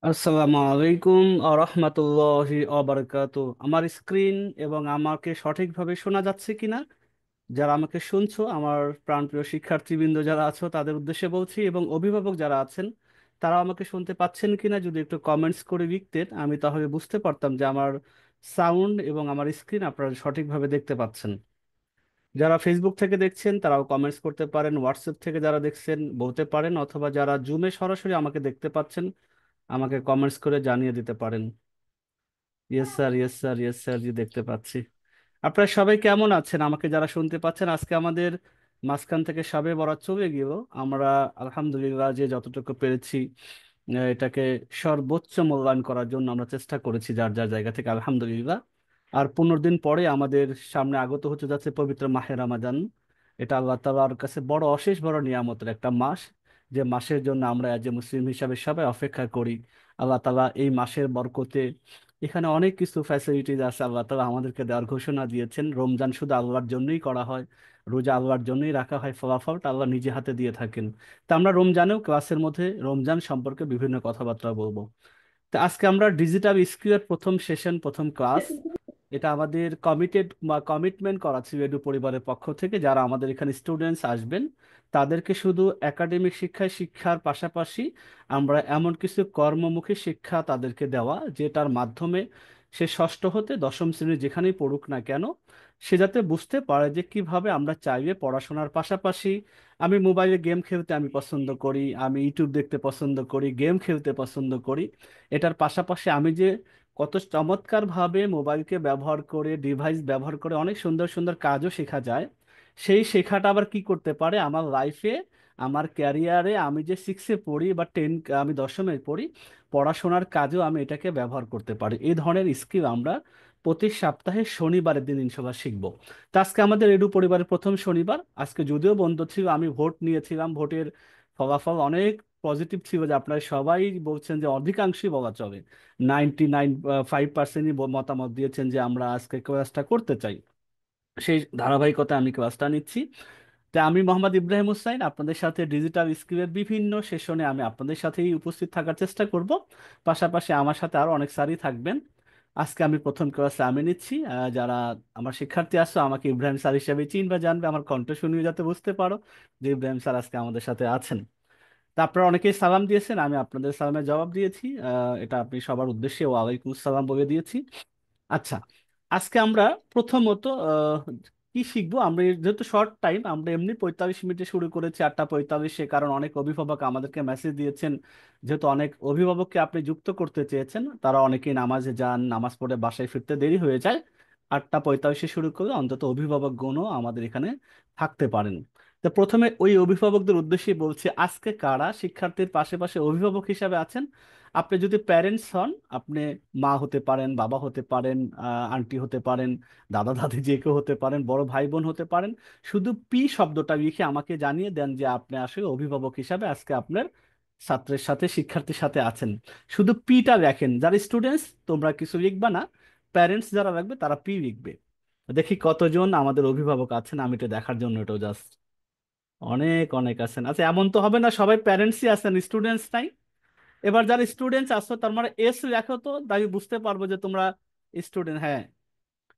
আসসালামু আলাইকুম রহমতুল্লাহি অবরকাত। আমার স্ক্রিন এবং আমাকে সঠিকভাবে শোনা যাচ্ছে কিনা? যারা আমাকে শুনছো, আমার প্রাণপ্রিয় শিক্ষার্থীবৃন্দ যারা আছো তাদের উদ্দেশ্যে বলছি, এবং অভিভাবক যারা আছেন তারা আমাকে শুনতে পাচ্ছেন কিনা যদি একটু কমেন্টস করে লিখতেন, আমি তাহলে বুঝতে পারতাম যে আমার সাউন্ড এবং আমার স্ক্রিন আপনারা সঠিকভাবে দেখতে পাচ্ছেন। যারা ফেসবুক থেকে দেখছেন তারাও কমেন্টস করতে পারেন, হোয়াটসঅ্যাপ থেকে যারা দেখছেন বলতে পারেন, অথবা যারা জুমে সরাসরি আমাকে দেখতে পাচ্ছেন আমাকে কমেন্টস করে জানিয়ে দিতে পারেন। Yes sir, yes sir, yes sir ji, দেখতে পাচ্ছি। আপনারা সবাই কেমন আছেন? আমাকে যারা শুনতে পাচ্ছেন, আজকে আমাদের মাঝখান থেকে সবে বরাত চলে গেল। আমরা আলহামদুলিল্লাহ যে যতটুকু পেরেছি এটাকে সর্বোচ্চ মূল্যায়ন করার জন্য আমরা চেষ্টা করেছি যার যার জায়গা থেকে, আলহামদুলিল্লাহ। আর 15 দিন পরে আমাদের সামনে আগত হতে যাচ্ছে পবিত্র মাহে রমাদান। এটা আল্লাহ তাআলার কাছে বড়, অশেষ বড় নিয়ামতের একটা মাস, যে মাসের জন্য আমরা এজ এ মুসলিম হিসাবে সবাই অপেক্ষা করি। আল্লাহ তাআলা এই মাসের বরকতে এখানে অনেক কিছু ফ্যাসিলিটিজ আছে আল্লাহ তাআলা আমাদেরকে দেওয়ার ঘোষণা দিয়েছেন। রমজান শুধু আল্লাহর জন্যই করা হয়, রোজা আল্লাহর জন্যই রাখা হয়, ফলাফলটা আল্লাহ নিজে হাতে দিয়ে থাকেন। তা আমরা রমজানেও ক্লাসের মধ্যে রমজান সম্পর্কে বিভিন্ন কথাবার্তা বলবো। তো আজকে আমরা ডিজিটাল স্কিলের প্রথম সেশন, প্রথম ক্লাস। এটা আমাদের কমিটেড বা কমিটমেন্ট করা ছিল এডু পরিবারের পক্ষ থেকে, যারা আমাদের এখানে স্টুডেন্টস আসবেন তাদেরকে শুধু একাডেমিক শিক্ষার পাশাপাশি আমরা এমন কিছু কর্মমুখী শিক্ষা তাদেরকে দেওয়া, যেটার মাধ্যমে সে ষষ্ঠ হতে দশম শ্রেণী যেখানেই পড়ুক না কেন, সে যাতে বুঝতে পারে যে কিভাবে আমরা চাইলে পড়াশোনার পাশাপাশি, আমি মোবাইলে গেম খেলতে আমি পছন্দ করি, আমি ইউটিউব দেখতে পছন্দ করি, গেম খেলতে পছন্দ করি, এটার পাশাপাশি আমি যে কত চমৎকারভাবে মোবাইলকে ব্যবহার করে, ডিভাইস ব্যবহার করে অনেক সুন্দর সুন্দর কাজও শেখা যায়, সেই শেখাটা আবার কি করতে পারে আমার লাইফে, আমার ক্যারিয়ারে, আমি যে সিক্সে পড়ি বা আমি দশমে পড়ি, পড়াশোনার কাজেও আমি এটাকে ব্যবহার করতে পারি। এই ধরনের স্কিল আমরা প্রতি সপ্তাহে শনিবারের দিন ইনশাল্লাহ শিখবো। তো আজকে আমাদের এডু পরিবারের প্রথম শনিবার। আজকে যদিও বন্ধ ছিল, আমি ভোট নিয়েছিলাম, ভোটের ফলাফল অনেক পজিটিভ ছিল, যে আপনারা সবাই বলছেন, যে অধিকাংশই বলা চলে 99.5% মতামত দিয়েছেন যে আমরা আজকে ক্লাসটা করতে চাই। সেই ধারাবাহিকতা আমি ক্লাসটা নিচ্ছি। তো আমি মোহাম্মদ ইব্রাহিম হুসাইন, আপনাদের সাথে ডিজিটাল স্কিলের বিভিন্ন সেশনে আমি আপনাদের সাথেই উপস্থিত থাকার চেষ্টা করব। পাশাপাশি আমার সাথে আরো অনেক স্যারই থাকবেন। আজকে আমি প্রথম ক্লাসে আমি নিচ্ছি। যারা আমার শিক্ষার্থী আসছো আমাকে ইব্রাহিম স্যার হিসেবে চিনবে, জানবে, আমার কণ্ঠ শুনিয়ে যাতে বুঝতে পারো যে ইব্রাহিম স্যার আজকে আমাদের সাথে আছেন। তা আপনারা অনেকেই সালাম দিয়েছেন, আমি আপনাদের সালামের জবাব দিয়েছি। এটা আপনি সবার উদ্দেশ্যে ওয়ালাইকুম আসসালাম বলে দিয়েছি। আচ্ছা, আজকে আমরা প্রথমত কি শিখবো? আমরা যেহেতু শর্ট টাইম, আমরা এমনি 45 মিনিটে শুরু করেছি 8টা 45-এ, কারণ অনেক অভিভাবক আমাদেরকে মেসেজ দিয়েছেন, যেহেতু অনেক অভিভাবককে আপনি যুক্ত করতে চেয়েছেন, তারা অনেকেই নামাজে যান, নামাজ পড়ে বাসায় ফিরতে দেরি হয়ে যায়। 8টা 45-এ শুরু করলে অন্তত অভিভাবকগণও আমাদের এখানে থাকতে পারেন। তো প্রথমে ওই অভিভাবকদের উদ্দেশ্যে বলছি, আজকে কারা শিক্ষার্থীর পাশে পাশে অভিভাবক হিসাবে আছেন? আপনি যদি প্যারেন্টস হন, আপনি মা হতে পারেন, বাবা হতে পারেন, আন্টি হতে পারেন, দাদা দাদি যে কেউ হতে পারেন, বড় ভাই বোন হতে পারেন। শুধু পি শব্দটা লিখে আমাকে জানিয়ে দেন যে আপনি আসলে অভিভাবক হিসাবে আজকে আপনার ছাত্রের সাথে, শিক্ষার্থীর সাথে আছেন। শুধু পিটা লেখেন। যারা স্টুডেন্টস তোমরা কিছু লিখবা না, প্যারেন্টস যারা রাখবে তারা পি লিখবে। দেখি কতজন আমাদের অভিভাবক আছেন, আমি এটা দেখার জন্য এটাও জাস্ট। অনেক অনেক আছেন। আচ্ছা, এমন তো হবে না সবাই প্যারেন্টসই আছেন, স্টুডেন্টস নাই? এবার যারা স্টুডেন্টস আসছো তার মানে এস লেখো, তো তাই বুঝতে পারবো যে তোমরা স্টুডেন্ট। হ্যাঁ,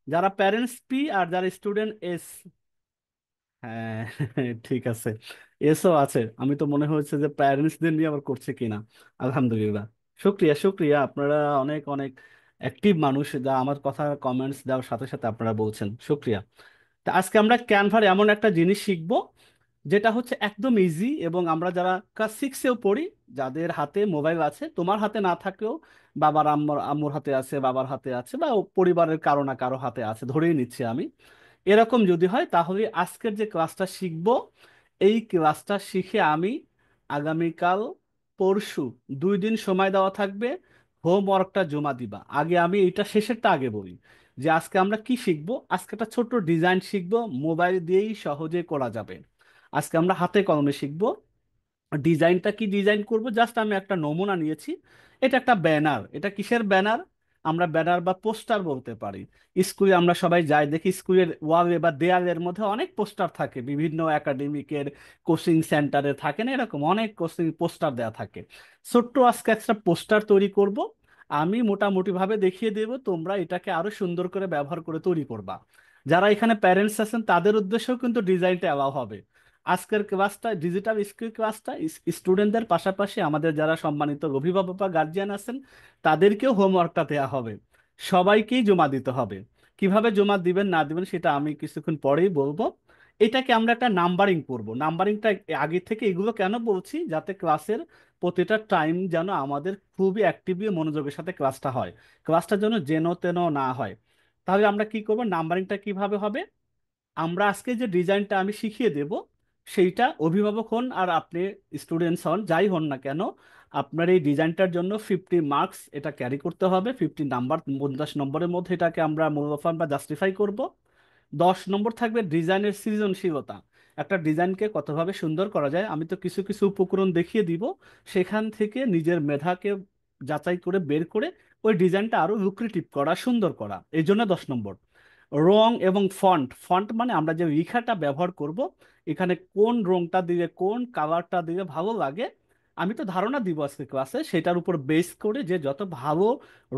যারা প্যারেন্টস পি আর যারা স্টুডেন্ট এস। হ্যাঁ ঠিক আছে, এসও আছে। আমি তো মনে হচ্ছে যে প্যারেন্টসদের নিয়ে আবার করছে কিনা। আলহামদুলিল্লাহ, শুক্রিয়া শুক্রিয়া, আপনারা অনেক অনেক অ্যাক্টিভ মানুষ, যা আমার কথা কমেন্টস দেওয়ার সাথে সাথে আপনারা বলছেন, শুক্রিয়া। তা আজকে আমরা ক্যানভার এমন একটা জিনিস শিখবো যেটা হচ্ছে একদম ইজি, এবং আমরা যারা ক্লাস 6-এও পড়ি, যাদের হাতে মোবাইল আছে, তোমার হাতে না থাকলেও বাবার আম্মুর আম্মুর হাতে আছে, বাবার হাতে আছে, বা পরিবারের কারো না কারো হাতে আছে, ধরেই নিচ্ছি আমি। এরকম যদি হয় তাহলে আজকের যে ক্লাসটা শিখবো, এই ক্লাসটা শিখে আমি আগামীকাল, পরশু 2 দিন সময় দেওয়া থাকবে হোমওয়ার্কটা জমা দিবা। আগে আমি এটা শেষেরটা আগে বলি, যে আজকে আমরা কি শিখবো। আজকে একটা ছোট্ট ডিজাইন শিখবো, মোবাইল দিয়েই সহজে করা যাবে। আজকে আমরা হাতে কলমে শিখবো। ডিজাইনটা কি ডিজাইন করব, জাস্ট আমি একটা নমুনা নিয়েছি। এটা একটা ব্যানার। এটা কিসের ব্যানার? আমরা ব্যানার বা পোস্টার বলতে পারি। স্কুলে আমরা সবাই যাই দেখি, স্কুলের ওয়ালে বা দেয়ালের মধ্যে অনেক পোস্টার থাকে, বিভিন্ন একাডেমিকের কোচিং সেন্টারে থাকে না, এরকম অনেক কোচিং পোস্টার দেওয়া থাকে। ছোট্ট আজকে একটা পোস্টার তৈরি করব, আমি মোটামুটি ভাবে দেখিয়ে দেব, তোমরা এটাকে আরো সুন্দর করে ব্যবহার করে তৈরি করবা। যারা এখানে প্যারেন্টস আছেন তাদের উদ্দেশ্যেও কিন্তু ডিজাইনটা অ্যালাউ হবে। আজকের ক্লাসটা, ডিজিটাল স্কিল ক্লাসটা, স্টুডেন্টদের পাশাপাশি আমাদের যারা সম্মানিত অভিভাবক বা গার্জিয়ান আছেন তাদেরকেও হোমওয়ার্কটা দেওয়া হবে, সবাইকেই জমা দিতে হবে। কিভাবে জমা দিবেন না দিবেন সেটা আমি কিছুক্ষণ পরেই বলবো। এটাকে আমরা একটা নাম্বারিং করব। নাম্বারিংটা আগে থেকে এগুলো কেন বলছি, যাতে ক্লাসের প্রতিটা টাইম যেন আমাদের খুবই অ্যাক্টিভলি মনোযোগের সাথে ক্লাসটা হয়, ক্লাসটা যেন যেন তেন না হয়। তাহলে আমরা কি করব, নাম্বারিংটা কিভাবে হবে, আমরা আজকে যে ডিজাইনটা আমি শিখিয়ে দেব সেইটা অভিভাবক হন আর আপনি স্টুডেন্টস হন, যাই হন না কেন, আপনার এই ডিজাইনটার জন্য 50 মার্কস এটা ক্যারি করতে হবে। 50 নাম্বার, 50 নম্বরের মধ্যে এটাকে আমরা মূল্যবান বা জাস্টিফাই করব। 10 নম্বর থাকবে ডিজাইনের সৃজনশীলতা, একটা ডিজাইনকে কতভাবে সুন্দর করা যায়, আমি তো কিছু কিছু উপকরণ দেখিয়ে দিব, সেখান থেকে নিজের মেধাকে যাচাই করে বের করে ওই ডিজাইনটা আরো লুক্রেটিভ করা, সুন্দর করা, এই জন্য 10 নম্বর। রং এবং ফন্ট, ফন্ট মানে আমরা যে লেখাটা ব্যবহার করব, এখানে কোন রংটা দিলে কোন কালারটা দিলে ভালো লাগে, আমি তো ধারণা দিব আজকে ক্লাসে, সেটার উপর বেস করে যে যত ভালো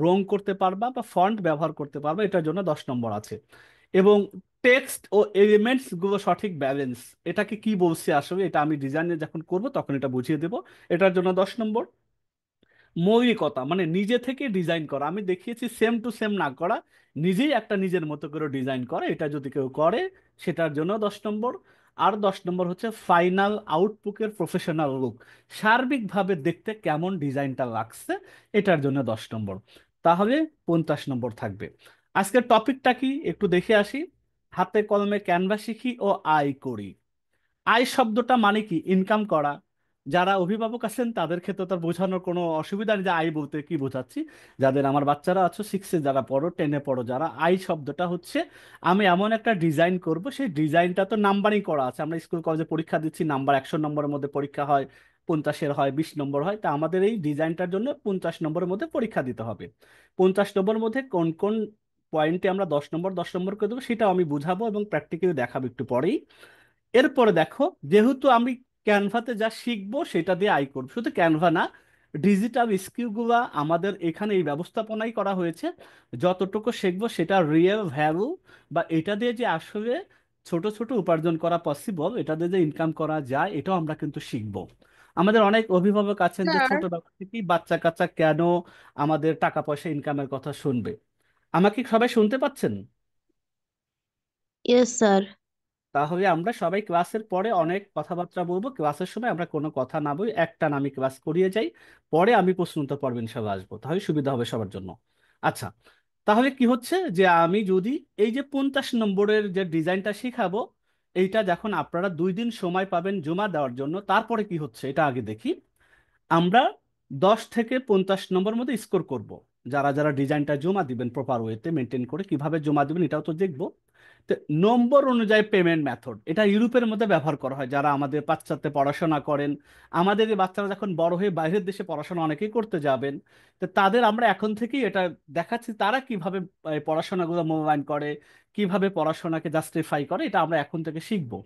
রং করতে পারবা বা ফন্ট ব্যবহার করতে পারবা, এটার জন্য 10 নম্বর আছে। এবং টেক্সট ও এলিমেন্টস গুলো সঠিক ব্যালেন্স, এটাকে কি বলছি আসলে, এটা আমি ডিজাইনে যখন করব তখন এটা বুঝিয়ে দেব, এটার জন্য 10 নম্বর। মৌলিকতা মানে নিজে থেকে ডিজাইন করা, আমি দেখিয়েছি সেম টু সেম না করা, নিজেই একটা নিজের মতো করে ডিজাইন করা, এটা যদি কেউ করে সেটার জন্য 10 নম্বর। আর 10 নম্বর হচ্ছে ফাইনাল আউটপুটের প্রফেশনাল লুক, সার্বিকভাবে দেখতে কেমন ডিজাইনটা লাগছে, এটার জন্য 10 নম্বর। তাহলে 50 নম্বর থাকবে। আজকের টপিকটা কি একটু দেখে আসি। হাতে কলমে ক্যানভাস শিখি ও আয় করি। আয় শব্দটা মানে কি, ইনকাম করা। যারা অভিভাবক আছেন তাদের ক্ষেত্রে তার বোঝানোর কোনো অসুবিধা নেই যে আয় বলতে কি বোঝাচ্ছি। যাদের আমার বাচ্চারা আছো 6-এ যারা পড়ো, 10-এ পড়ো যারা, আয় শব্দটা হচ্ছে আমি এমন একটা ডিজাইন করব, সেই ডিজাইনটা তো নাম্বারিং করা আছে, আমরা স্কুল কলেজে পরীক্ষা দিচ্ছি, নাম্বার 100 নম্বরের মধ্যে পরীক্ষা হয়, 50-এর হয়, 20 নম্বর হয়, তা আমাদের এই ডিজাইনটার জন্য 50 নম্বরের মধ্যে পরীক্ষা দিতে হবে। 50 নম্বরের মধ্যে কোন কোন পয়েন্টে আমরা 10 নম্বর 10 নম্বর করে দেবো সেটাও আমি বুঝাবো এবং প্র্যাকটিক্যালি দেখাবো একটু পরেই। এরপরে দেখো, যেহেতু আমি ক্যানভাতে যা শিখবো সেটা দিয়ে আয় করবো, শুধু ক্যানভা না, ডিজিটাল স্কিলগুলা আমাদের এখানে এই ব্যবস্থাপনাই করা হয়েছে, যতটুকু শিখবো সেটা রিয়েল ভ্যালু বা এটা দিয়ে যে আসলে ছোট ছোট উপার্জন করা পসিবল, এটা দিয়ে যে ইনকাম করা যায়, এটাও আমরা কিন্তু শিখবো। আমাদের অনেক অভিভাবক আছেন যে স্যার। ছোটবেলা থেকেই বাচ্চা কাচ্চা কেন আমাদের টাকা পয়সা ইনকামের কথা শুনবে। আমাকে সবাই শুনতে পাচ্ছেন? Yes sir. তাহলে আমরা সবাই ক্লাসের পরে অনেক কথাবার্তা বলবো, ক্লাসের সময় আমরা কোনো কথা না বলি, একটা আমি ক্লাস করিয়ে যাই, পরে আমি প্রশ্ন উত্তর পর্বে ইনশাল্লাহ আসবো, তাহলে সুবিধা হবে সবার জন্য। আচ্ছা, তাহলে কি হচ্ছে যে আমি যদি এই যে 50 নম্বরের যে ডিজাইনটা শিখাবো, এইটা যখন আপনারা 2 দিন সময় পাবেন জমা দেওয়ার জন্য, তারপরে কি হচ্ছে এটা আগে দেখি। আমরা 10 থেকে 50 নম্বর মধ্যে স্কোর করব। যারা যারা ডিজাইনটা জমা দিবেন প্রপার ওয়েতে মেনটেন করে, কিভাবে জমা দিবেন এটাও তো দেখবো। তো নম্বর অনুযায়ী পেমেন্ট মেথড, এটা ইউরোপের মধ্যে ব্যবহার করা হয়, যারা আমাদের পাশ্চাত্যে পড়াশোনা করেন। আমাদের এই বাচ্চারা যখন বড় হয়ে বাইরের দেশে পড়াশোনা অনেকেই করতে যাবেন, তো তাদের আমরা এখন থেকেই এটা দেখাচ্ছি তারা কিভাবে এই পড়াশোনাগুলো মূল্যায়ন করে, কিভাবে পড়াশোনাকে জাস্টিফাই করে, এটা আমরা এখন থেকে শিখবো।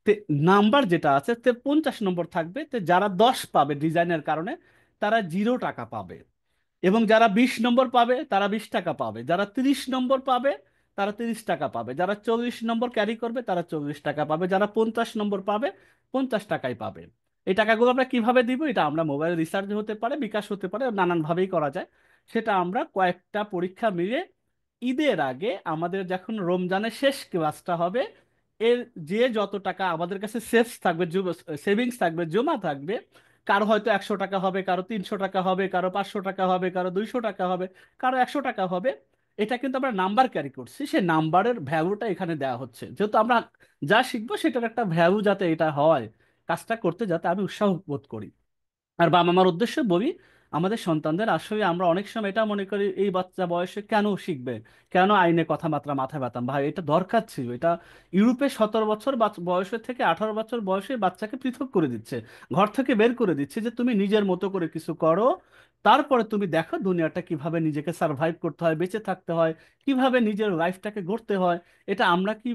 তে নাম্বার যেটা আছে তে 50 নম্বর থাকবে, তে যারা 10 পাবে ডিজাইনের কারণে তারা 0 টাকা পাবে। এবং যারা 20 নম্বর পাবে তারা 20 টাকা পাবে, যারা 30 নম্বর পাবে তারা 30 টাকা পাবে, যারা 40 নম্বর ক্যারি করবে তারা 40 টাকা পাবে, যারা 50 নম্বর পাবে 50 টাকাই পাবে। এই টাকাগুলো আমরা কিভাবে দিব, এটা আমরা মোবাইল রিচার্জ হতে পারে, বিকাশ হতে পারে, নানানভাবেই করা যায়। সেটা আমরা কয়েকটা পরীক্ষা মিলে ঈদের আগে আমাদের যখন রমজানের শেষ ক্লাসটা হবে, এর যে যত টাকা আমাদের কাছে সেভস থাকবে, সেভিংস থাকবে, জমা থাকবে, কারো হয়তো 100 টাকা হবে, কারো 300 টাকা হবে, কারো 500 টাকা হবে, কারো 200 টাকা হবে, কারো 100 টাকা হবে। এটা কিন্তু আমরা নাম্বার ক্যারি করছি, সেই নাম্বারের ভ্যালুটা এখানে দেওয়া হচ্ছে, যেহেতু আমরা যা শিখবো সেটার একটা ভ্যালু যাতে এটা হয়, কাজটা করতে যাতে আমি উৎসাহ বোধ করি। আর বাবা মার উদ্দেশ্যে বলি, আমাদের সন্তানদের আসলে আমরা অনেক সময় এটা মনে করি এই বাচ্চা বয়সে কেন শিখবে, কেন আইনে কথাবার্তা মাথায় ব্যথাম, ভাই এটা দরকার ছিল। এটা ইউরোপে 17 বছর বয়সের থেকে 18 বছর বয়সে বাচ্চাকে পৃথক করে দিচ্ছে, ঘর থেকে বের করে দিচ্ছে যে তুমি নিজের মতো করে কিছু করো, তারপরে তুমি দেখো দুনিয়াটা কিভাবে নিজেকে সার্ভাইভ করতে হয়, বেঁচে থাকতে হয়, কিভাবে নিজের লাইফটাকে গড়তে হয়। এটা আমরা কি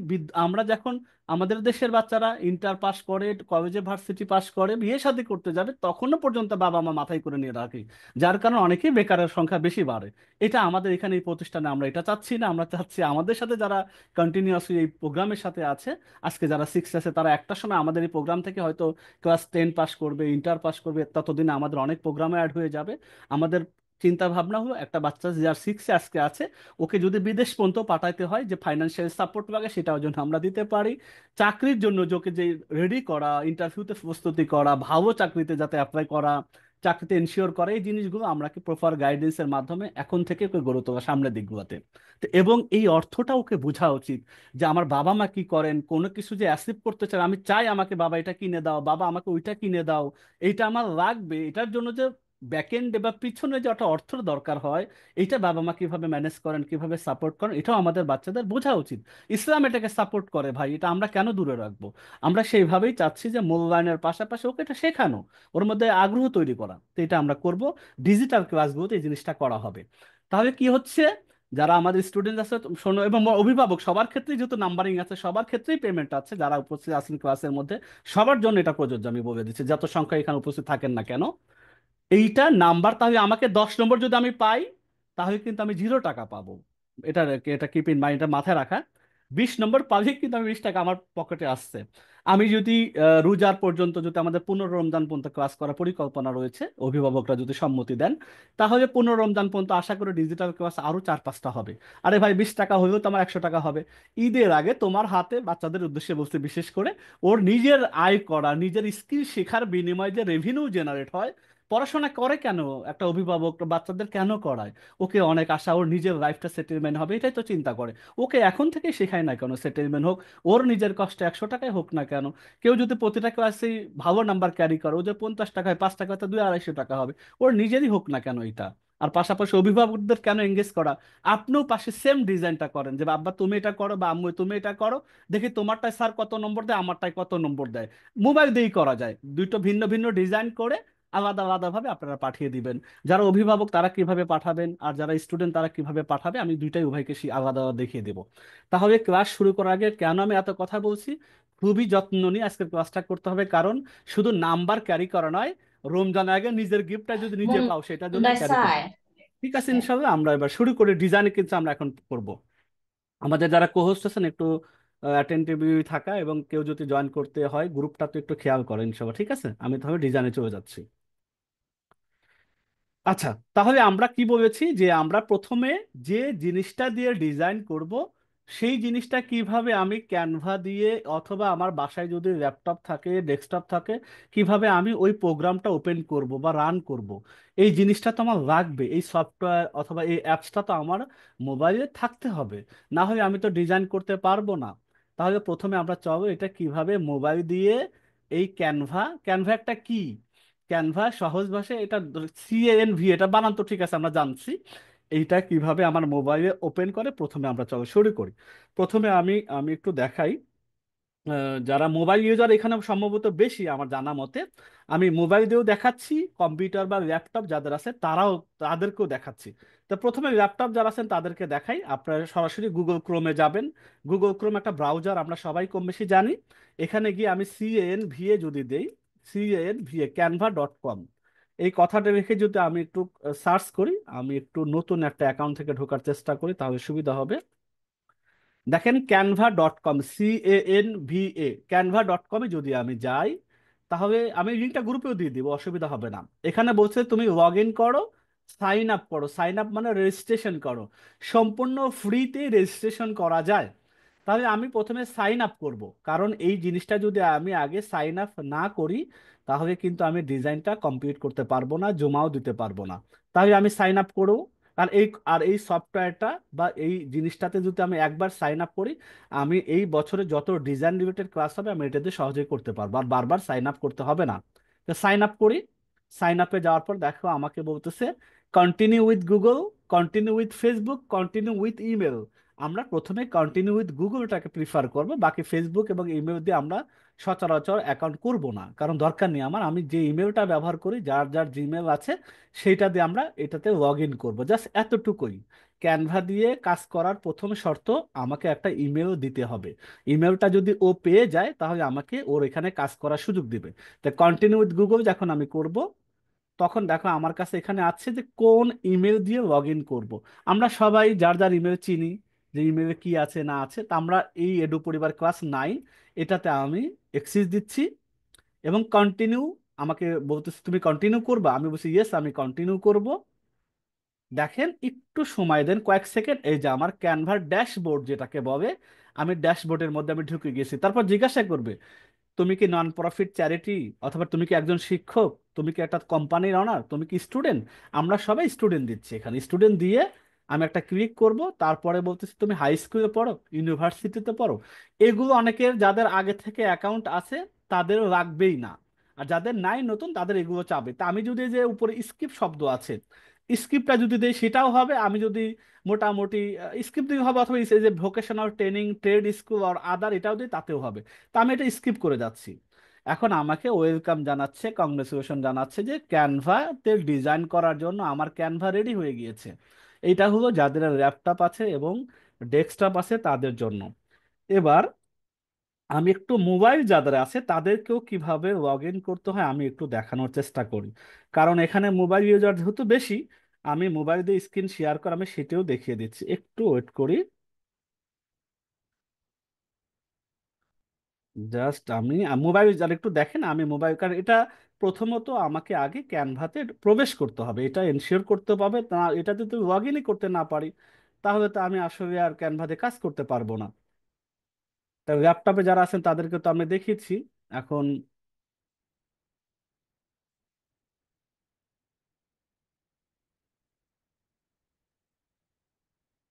আমরা যখন আমাদের দেশের বাচ্চারা ইন্টার পাস করে, কলেজে ভার্সিটি পাস করে, বিয়ে শাদী করতে যাবে, তখনও পর্যন্ত বাবা মা মাথায় করে নিয়ে রাখে, যার কারণে অনেকেই বেকারের সংখ্যা বেশি বাড়ে। এটা আমাদের এখানে এই প্রতিষ্ঠানে আমরা এটা চাচ্ছি না। আমরা চাচ্ছি আমাদের সাথে যারা কন্টিনিউয়াসলি এই প্রোগ্রামের সাথে আছে, আজকে যারা 6 আছে, তারা একটা সময় আমাদের এই প্রোগ্রাম থেকে হয়তো ক্লাস 10 পাস করবে, ইন্টার পাস করবে, ততদিনে আমাদের অনেক প্রোগ্রামে অ্যাড হয়ে যাবে। আমাদের চিন্তা ভাবনা হলো একটা বাচ্চা যার 6-এ আজকে আছে, ওকে যদি বিদেশ পর্যন্ত পাঠাইতে হয়, যে ফাইন্যান্সিয়াল সাপোর্ট লাগে সেটাও যেন আমরা দিতে পারি। চাকরির জন্য যোকে যে রেডি করা, ইন্টারভিউতে প্রস্তুতি করা, ভালো চাকরিতে যাতে অ্যাপ্লাই করা, চাকরিতে এনশিওর করা, এই জিনিসগুলো আমরা কি প্রপার গাইডেন্সের মাধ্যমে এখন থেকে ওকে গড়ে তোলা সামনের দিকগুলোতে। তো এবং এই অর্থটা ওকে বোঝা উচিত যে আমার বাবা মা কি করেন, কোনো কিছু যে অ্যাচিভ করতে চান, আমি চাই আমাকে বাবা এটা কিনে দাও, বাবা আমাকে ওইটা কিনে দাও, এইটা আমার লাগবে, এটার জন্য যে ব্যাকএন্ডে বা পিছনে যে একটা অর্থের দরকার হয়, এইটা বাবা মা কিভাবে ম্যানেজ করেন, কিভাবে সাপোর্ট করেন, এটাও আমাদের বাচ্চাদের বোঝা উচিত। ইসলাম এটাকে সাপোর্ট করে ভাই, এটা আমরা কেন দূরে রাখবো? আমরা সেইভাবেই চাচ্ছি যে মূল্যায়নের পাশাপাশি ওকে এটা শেখানো, ওর মধ্যে আগ্রহ তৈরি করা। তো এটা আমরা করব, ডিজিটাল ক্লাসগুলোতে এই জিনিসটা করা হবে। তাহলে কি হচ্ছে, যারা আমাদের স্টুডেন্ট আছে শোনো, এবং অভিভাবক সবার ক্ষেত্রেই যেহেতু নাম্বারিং আছে, সবার ক্ষেত্রেই পেমেন্ট আছে, যারা উপস্থিত আছেন ক্লাসের মধ্যে সবার জন্য এটা প্রযোজ্য। আমি বলে দিচ্ছি যত সংখ্যা এখানে উপস্থিত থাকেন না কেন, এইটা নাম্বার, তাহলে আমাকে 10 নম্বর যদি আমি পাই, তাহলে কিন্তু আমি 0 টাকা পাবো। এটা এটা কিপ ইন মাইন্ড, এটা মাথায় রাখা। 20 নম্বর পাইলে কিন্তু আমি 20 টাকা আমার পকেটে আসছে। আমি যদি রোজার পর্যন্ত, যদি আমাদের 15 রমজান পর্যন্ত ক্লাস করার পরিকল্পনা রয়েছে, অভিভাবকরা যদি সম্মতি দেন, তাহলে 15 রমজান পর্যন্ত আশা করি ডিজিটাল ক্লাস আরো 4-5টা হবে। আরে ভাই, 20 টাকা হলেও তো আমার 100 টাকা হবে। ঈদের আগে তোমার হাতে, বাচ্চাদের উদ্দেশ্যে বলতে বিশেষ করে, ওর নিজের আয় করা, নিজের স্কিল শেখার বিনিময়ে যে রেভিনিউ জেনারেট হয়, পড়াশোনা করে কেন একটা অভিভাবক বাচ্চাদের কেন করায়? ওকে অনেক আশা, ওর নিজের লাইফটা সেটেলমেন্ট হবে, এটাই তো চিন্তা করে। ওকে এখন থেকে শেখায় না কেন সেটেলমেন্ট হোক, ওর নিজের কষ্টে 100 টাকায় হোক না কেন। কেউ যদি প্রতিটা ক্লাসেই ভালো নাম্বার ক্যারি করে, ও যে 50 টাকায় 5 টাকা, তো 200-250 টাকা হবে, ওর নিজেরই হোক না কেন এটা। আর পাশাপাশি অভিভাবকদের কেন এঙ্গেজ করা? আপনিও পাশে সেম ডিজাইনটা করেন, যে আব্বা তুমি এটা করো বা আম্মু তুমি এটা করো, দেখি তোমারটায় স্যার কত নম্বর দেয়, আমারটায় কত নম্বর দেয়। মোবাইল দিয়েই করা যায়, দুটো ভিন্ন ভিন্ন ডিজাইন করে আলাদা আলাদাভাবে আপনারা পাঠিয়ে দিবেন। যারা অভিভাবক তারা কিভাবে পাঠাবেন, আর যারা স্টুডেন্ট তারা কিভাবে পাঠাবে, আমি দুইটাই উভয়কে আলাদা আলাদা দেখিয়ে দেবো। তাহলে ক্লাস শুরু করার আগে কেন আমি এত কথা বলছি, খুবই যত্ন নিয়ে আজকের ক্লাসটা করতে হবে, কারণ শুধু নাম্বার ক্যারি করা নয়, রমজানের আগে নিজের গিফটটা যদি নিজে পাও সেটার জন্য ক্যারি করতে মুন্দাসায়। হবে। ঠিক আছে, ইনশাল্লাহ আমরা এবার শুরু করে ডিজাইন কিন্তু আমরা এখন করব। আমাদের যারা কোহোস্ট আছেন একটু অ্যাটেন্টিভ থাকা, এবং কেউ যদি জয়েন করতে হয় গ্রুপটা তো একটু খেয়াল করেন ইনশাল্লাহ। ঠিক আছে, আমি তাহলে ডিজাইনে চলে যাচ্ছি। আচ্ছা, তাহলে আমরা কি বলেছি যে আমরা প্রথমে যে জিনিসটা দিয়ে ডিজাইন করব, সেই জিনিসটা কিভাবে আমি ক্যানভা দিয়ে, অথবা আমার বাসায় যদি ল্যাপটপ থাকে, ডেস্কটপ থাকে, কিভাবে আমি ওই প্রোগ্রামটা ওপেন করব বা রান করব, এই জিনিসটা তো আমার লাগবে। এই সফটওয়্যার অথবা এই অ্যাপসটা তো আমার মোবাইলে থাকতে হবে, না হলে আমি তো ডিজাইন করতে পারবো না। তাহলে প্রথমে আমরা চলো এটা কিভাবে মোবাইল দিয়ে, এই ক্যানভা, ক্যানভা একটা কি, ক্যানভা সহজ ভাষায় এটা, CANV, এটা বানান তো ঠিক আছে আমরা জানছি। এইটা কিভাবে আমার মোবাইলে ওপেন করে, প্রথমে আমরা চলো শুরু করি। প্রথমে আমি আমি একটু দেখাই। যারা মোবাইল ইউজার এখানে সম্ভবত বেশি আমার জানা মতে, আমি মোবাইল দিয়েও দেখাচ্ছি, কম্পিউটার বা ল্যাপটপ যাদের আছে তারাও, তাদেরকেও দেখাচ্ছি। তো প্রথমে ল্যাপটপ যারা আছেন তাদেরকে দেখাই। আপনারা সরাসরি গুগল ক্রোমে যাবেন। গুগল ক্রোম একটা ব্রাউজার, আমরা সবাই কম বেশি জানি। এখানে গিয়ে আমি CANVA যদি দেই, CANVA canva.com, এই কথাটা রেখে যদি আমি একটু সার্চ করি, আমি একটু নতুন একটা অ্যাকাউন্ট থেকে ঢোকার চেষ্টা করি, তাহলে সুবিধা হবে। দেখেন canva.com, canva.com-এ যদি আমি যাই, তাহলে আমি লিঙ্কটা গ্রুপেও দিয়ে দিব, অসুবিধা হবে না। এখানে বলছে তুমি লগ ইন করো, সাইন আপ করো। সাইন আপ মানে রেজিস্ট্রেশন করো, সম্পূর্ণ ফ্রিতে রেজিস্ট্রেশন করা যায়। তাহলে আমি প্রথমে সাইন আপ করব, কারণ এই জিনিসটা যদি আমি আগে সাইন আপ না করি, তাহলে কিন্তু আমি ডিজাইনটা কমপ্লিট করতে পারবো না, জমাও দিতে পারবো না। তাহলে আমি সাইন আপ করব। আর এই সফটওয়্যারটা বা এই জিনিসটাতে যদি আমি একবার সাইন আপ করি, আমি এই বছরে যত ডিজাইন রিলেটেড ক্লাস হবে আমি এটাতে সহজেই করতে পারবো, আর বারবার সাইন আপ করতে হবে না। তো সাইন আপ করি। সাইন আপে যাওয়ার পর দেখো আমাকে বলতেছে continue with Google, continue with Facebook, continue with email. আমরা প্রথমে কন্টিনিউ উইথ গুগলটাকে প্রিফার করব, বাকি ফেসবুক এবং ইমেল দিয়ে আমরা সচরাচর অ্যাকাউন্ট করব না, কারণ দরকার নেই আমার। আমি যে ইমেলটা ব্যবহার করি, যার যার জিমেল আছে সেইটা দিয়ে আমরা এটাতে লগ ইন করবো, জাস্ট এতটুকুই। ক্যানভা দিয়ে কাজ করার প্রথম শর্ত, আমাকে একটা ইমেল দিতে হবে। ইমেলটা যদি ও পেয়ে যায় তাহলে আমাকে ওর এখানে কাজ করার সুযোগ দিবে। তা কন্টিনিউ উইথ গুগল যখন আমি করব, তখন দেখো আমার কাছে এখানে আছে যে কোন ইমেল দিয়ে লগ ইন করবো। আমরা সবাই যার যার ইমেল চিনি, যে ইমেলে কি আছে না আছে। তা আমরা এই এডু পরিবার ক্লাস 9 এটাতে আমি এক্সিস দিচ্ছি এবং কন্টিনিউ। আমাকে বলতেছে তুমি কন্টিনিউ করবা, আমি বলছি ইয়েস আমি কন্টিনিউ করব। দেখেন একটু সময় দেন, কয়েক সেকেন্ড, এই যে আমার ক্যানভার ড্যাশবোর্ড যেটাকে বলে, আমি ড্যাশবোর্ডের মধ্যে আমি ঢুকে গেছি। তারপর জিজ্ঞাসা করবে তুমি কি নন প্রফিট চ্যারিটি, অথবা তুমি কি একজন শিক্ষক, তুমি কি একটা কোম্পানির অনার, তুমি কি স্টুডেন্ট। আমরা সবাই স্টুডেন্ট দিচ্ছি এখানে, স্টুডেন্ট দিয়ে আমি একটা ক্লিক করব। তারপরে বলতেছি তুমি হাই স্কুলে পড়ো, ইউনিভার্সিটিতে পড়ো। এগুলো অনেকের যাদের আগে থেকে অ্যাকাউন্ট আছে তাদের লাগবেই না, আর যাদের নাই নতুন তাদের এগুলো চাবে। তা আমি যদি, যে উপরে স্কিপ শব্দ আছে, স্কিপটা যদি দেই সেটাও হবে। আমি যদি মোটামুটি স্কিপ দিই হবে, অথবা এই যে ভোকেশনাল ট্রেনিং, ট্রেড স্কুল আর আদার, এটাও দিই, তাতেও হবে। তা আমি এটা স্কিপ করে যাচ্ছি। এখন আমাকে ওয়েলকাম জানাচ্ছে, কংগ্রেচুলেশন জানাচ্ছে যে ক্যানভাতে ডিজাইন করার জন্য আমার ক্যানভা রেডি হয়ে গিয়েছে। এইটা হলো যাদের ল্যাপটপ আছে এবং ডেস্কটপ আছে তাদের জন্য। এবার আমি একটু মোবাইল যাদের আছে তাদেরকেও কিভাবে লগ ইন করতে হয় আমি একটু দেখানোর চেষ্টা করি, কারণ এখানে মোবাইল ইউজার যেহেতু বেশি, আমি মোবাইল দিয়ে স্ক্রিন শেয়ার করে আমি সেটাও দেখিয়ে দিচ্ছি, একটু ওয়েট করি। জাস্ট আমি মোবাইল যারা একটু দেখেন, আমি মোবাইল, কারণ এটা প্রথমত আমাকে আগে ক্যানভাতে প্রবেশ করতে হবে, এটা এনশিওর করতে হবে। তা এটা যদি লগ ইনই করতে না পারি তাহলে তো আমি আসলে আর ক্যানভাতে কাজ করতে পারবো না। তাই ল্যাপটপে যারা আছেন তাদেরকে তো আমি দেখিয়েছি। এখন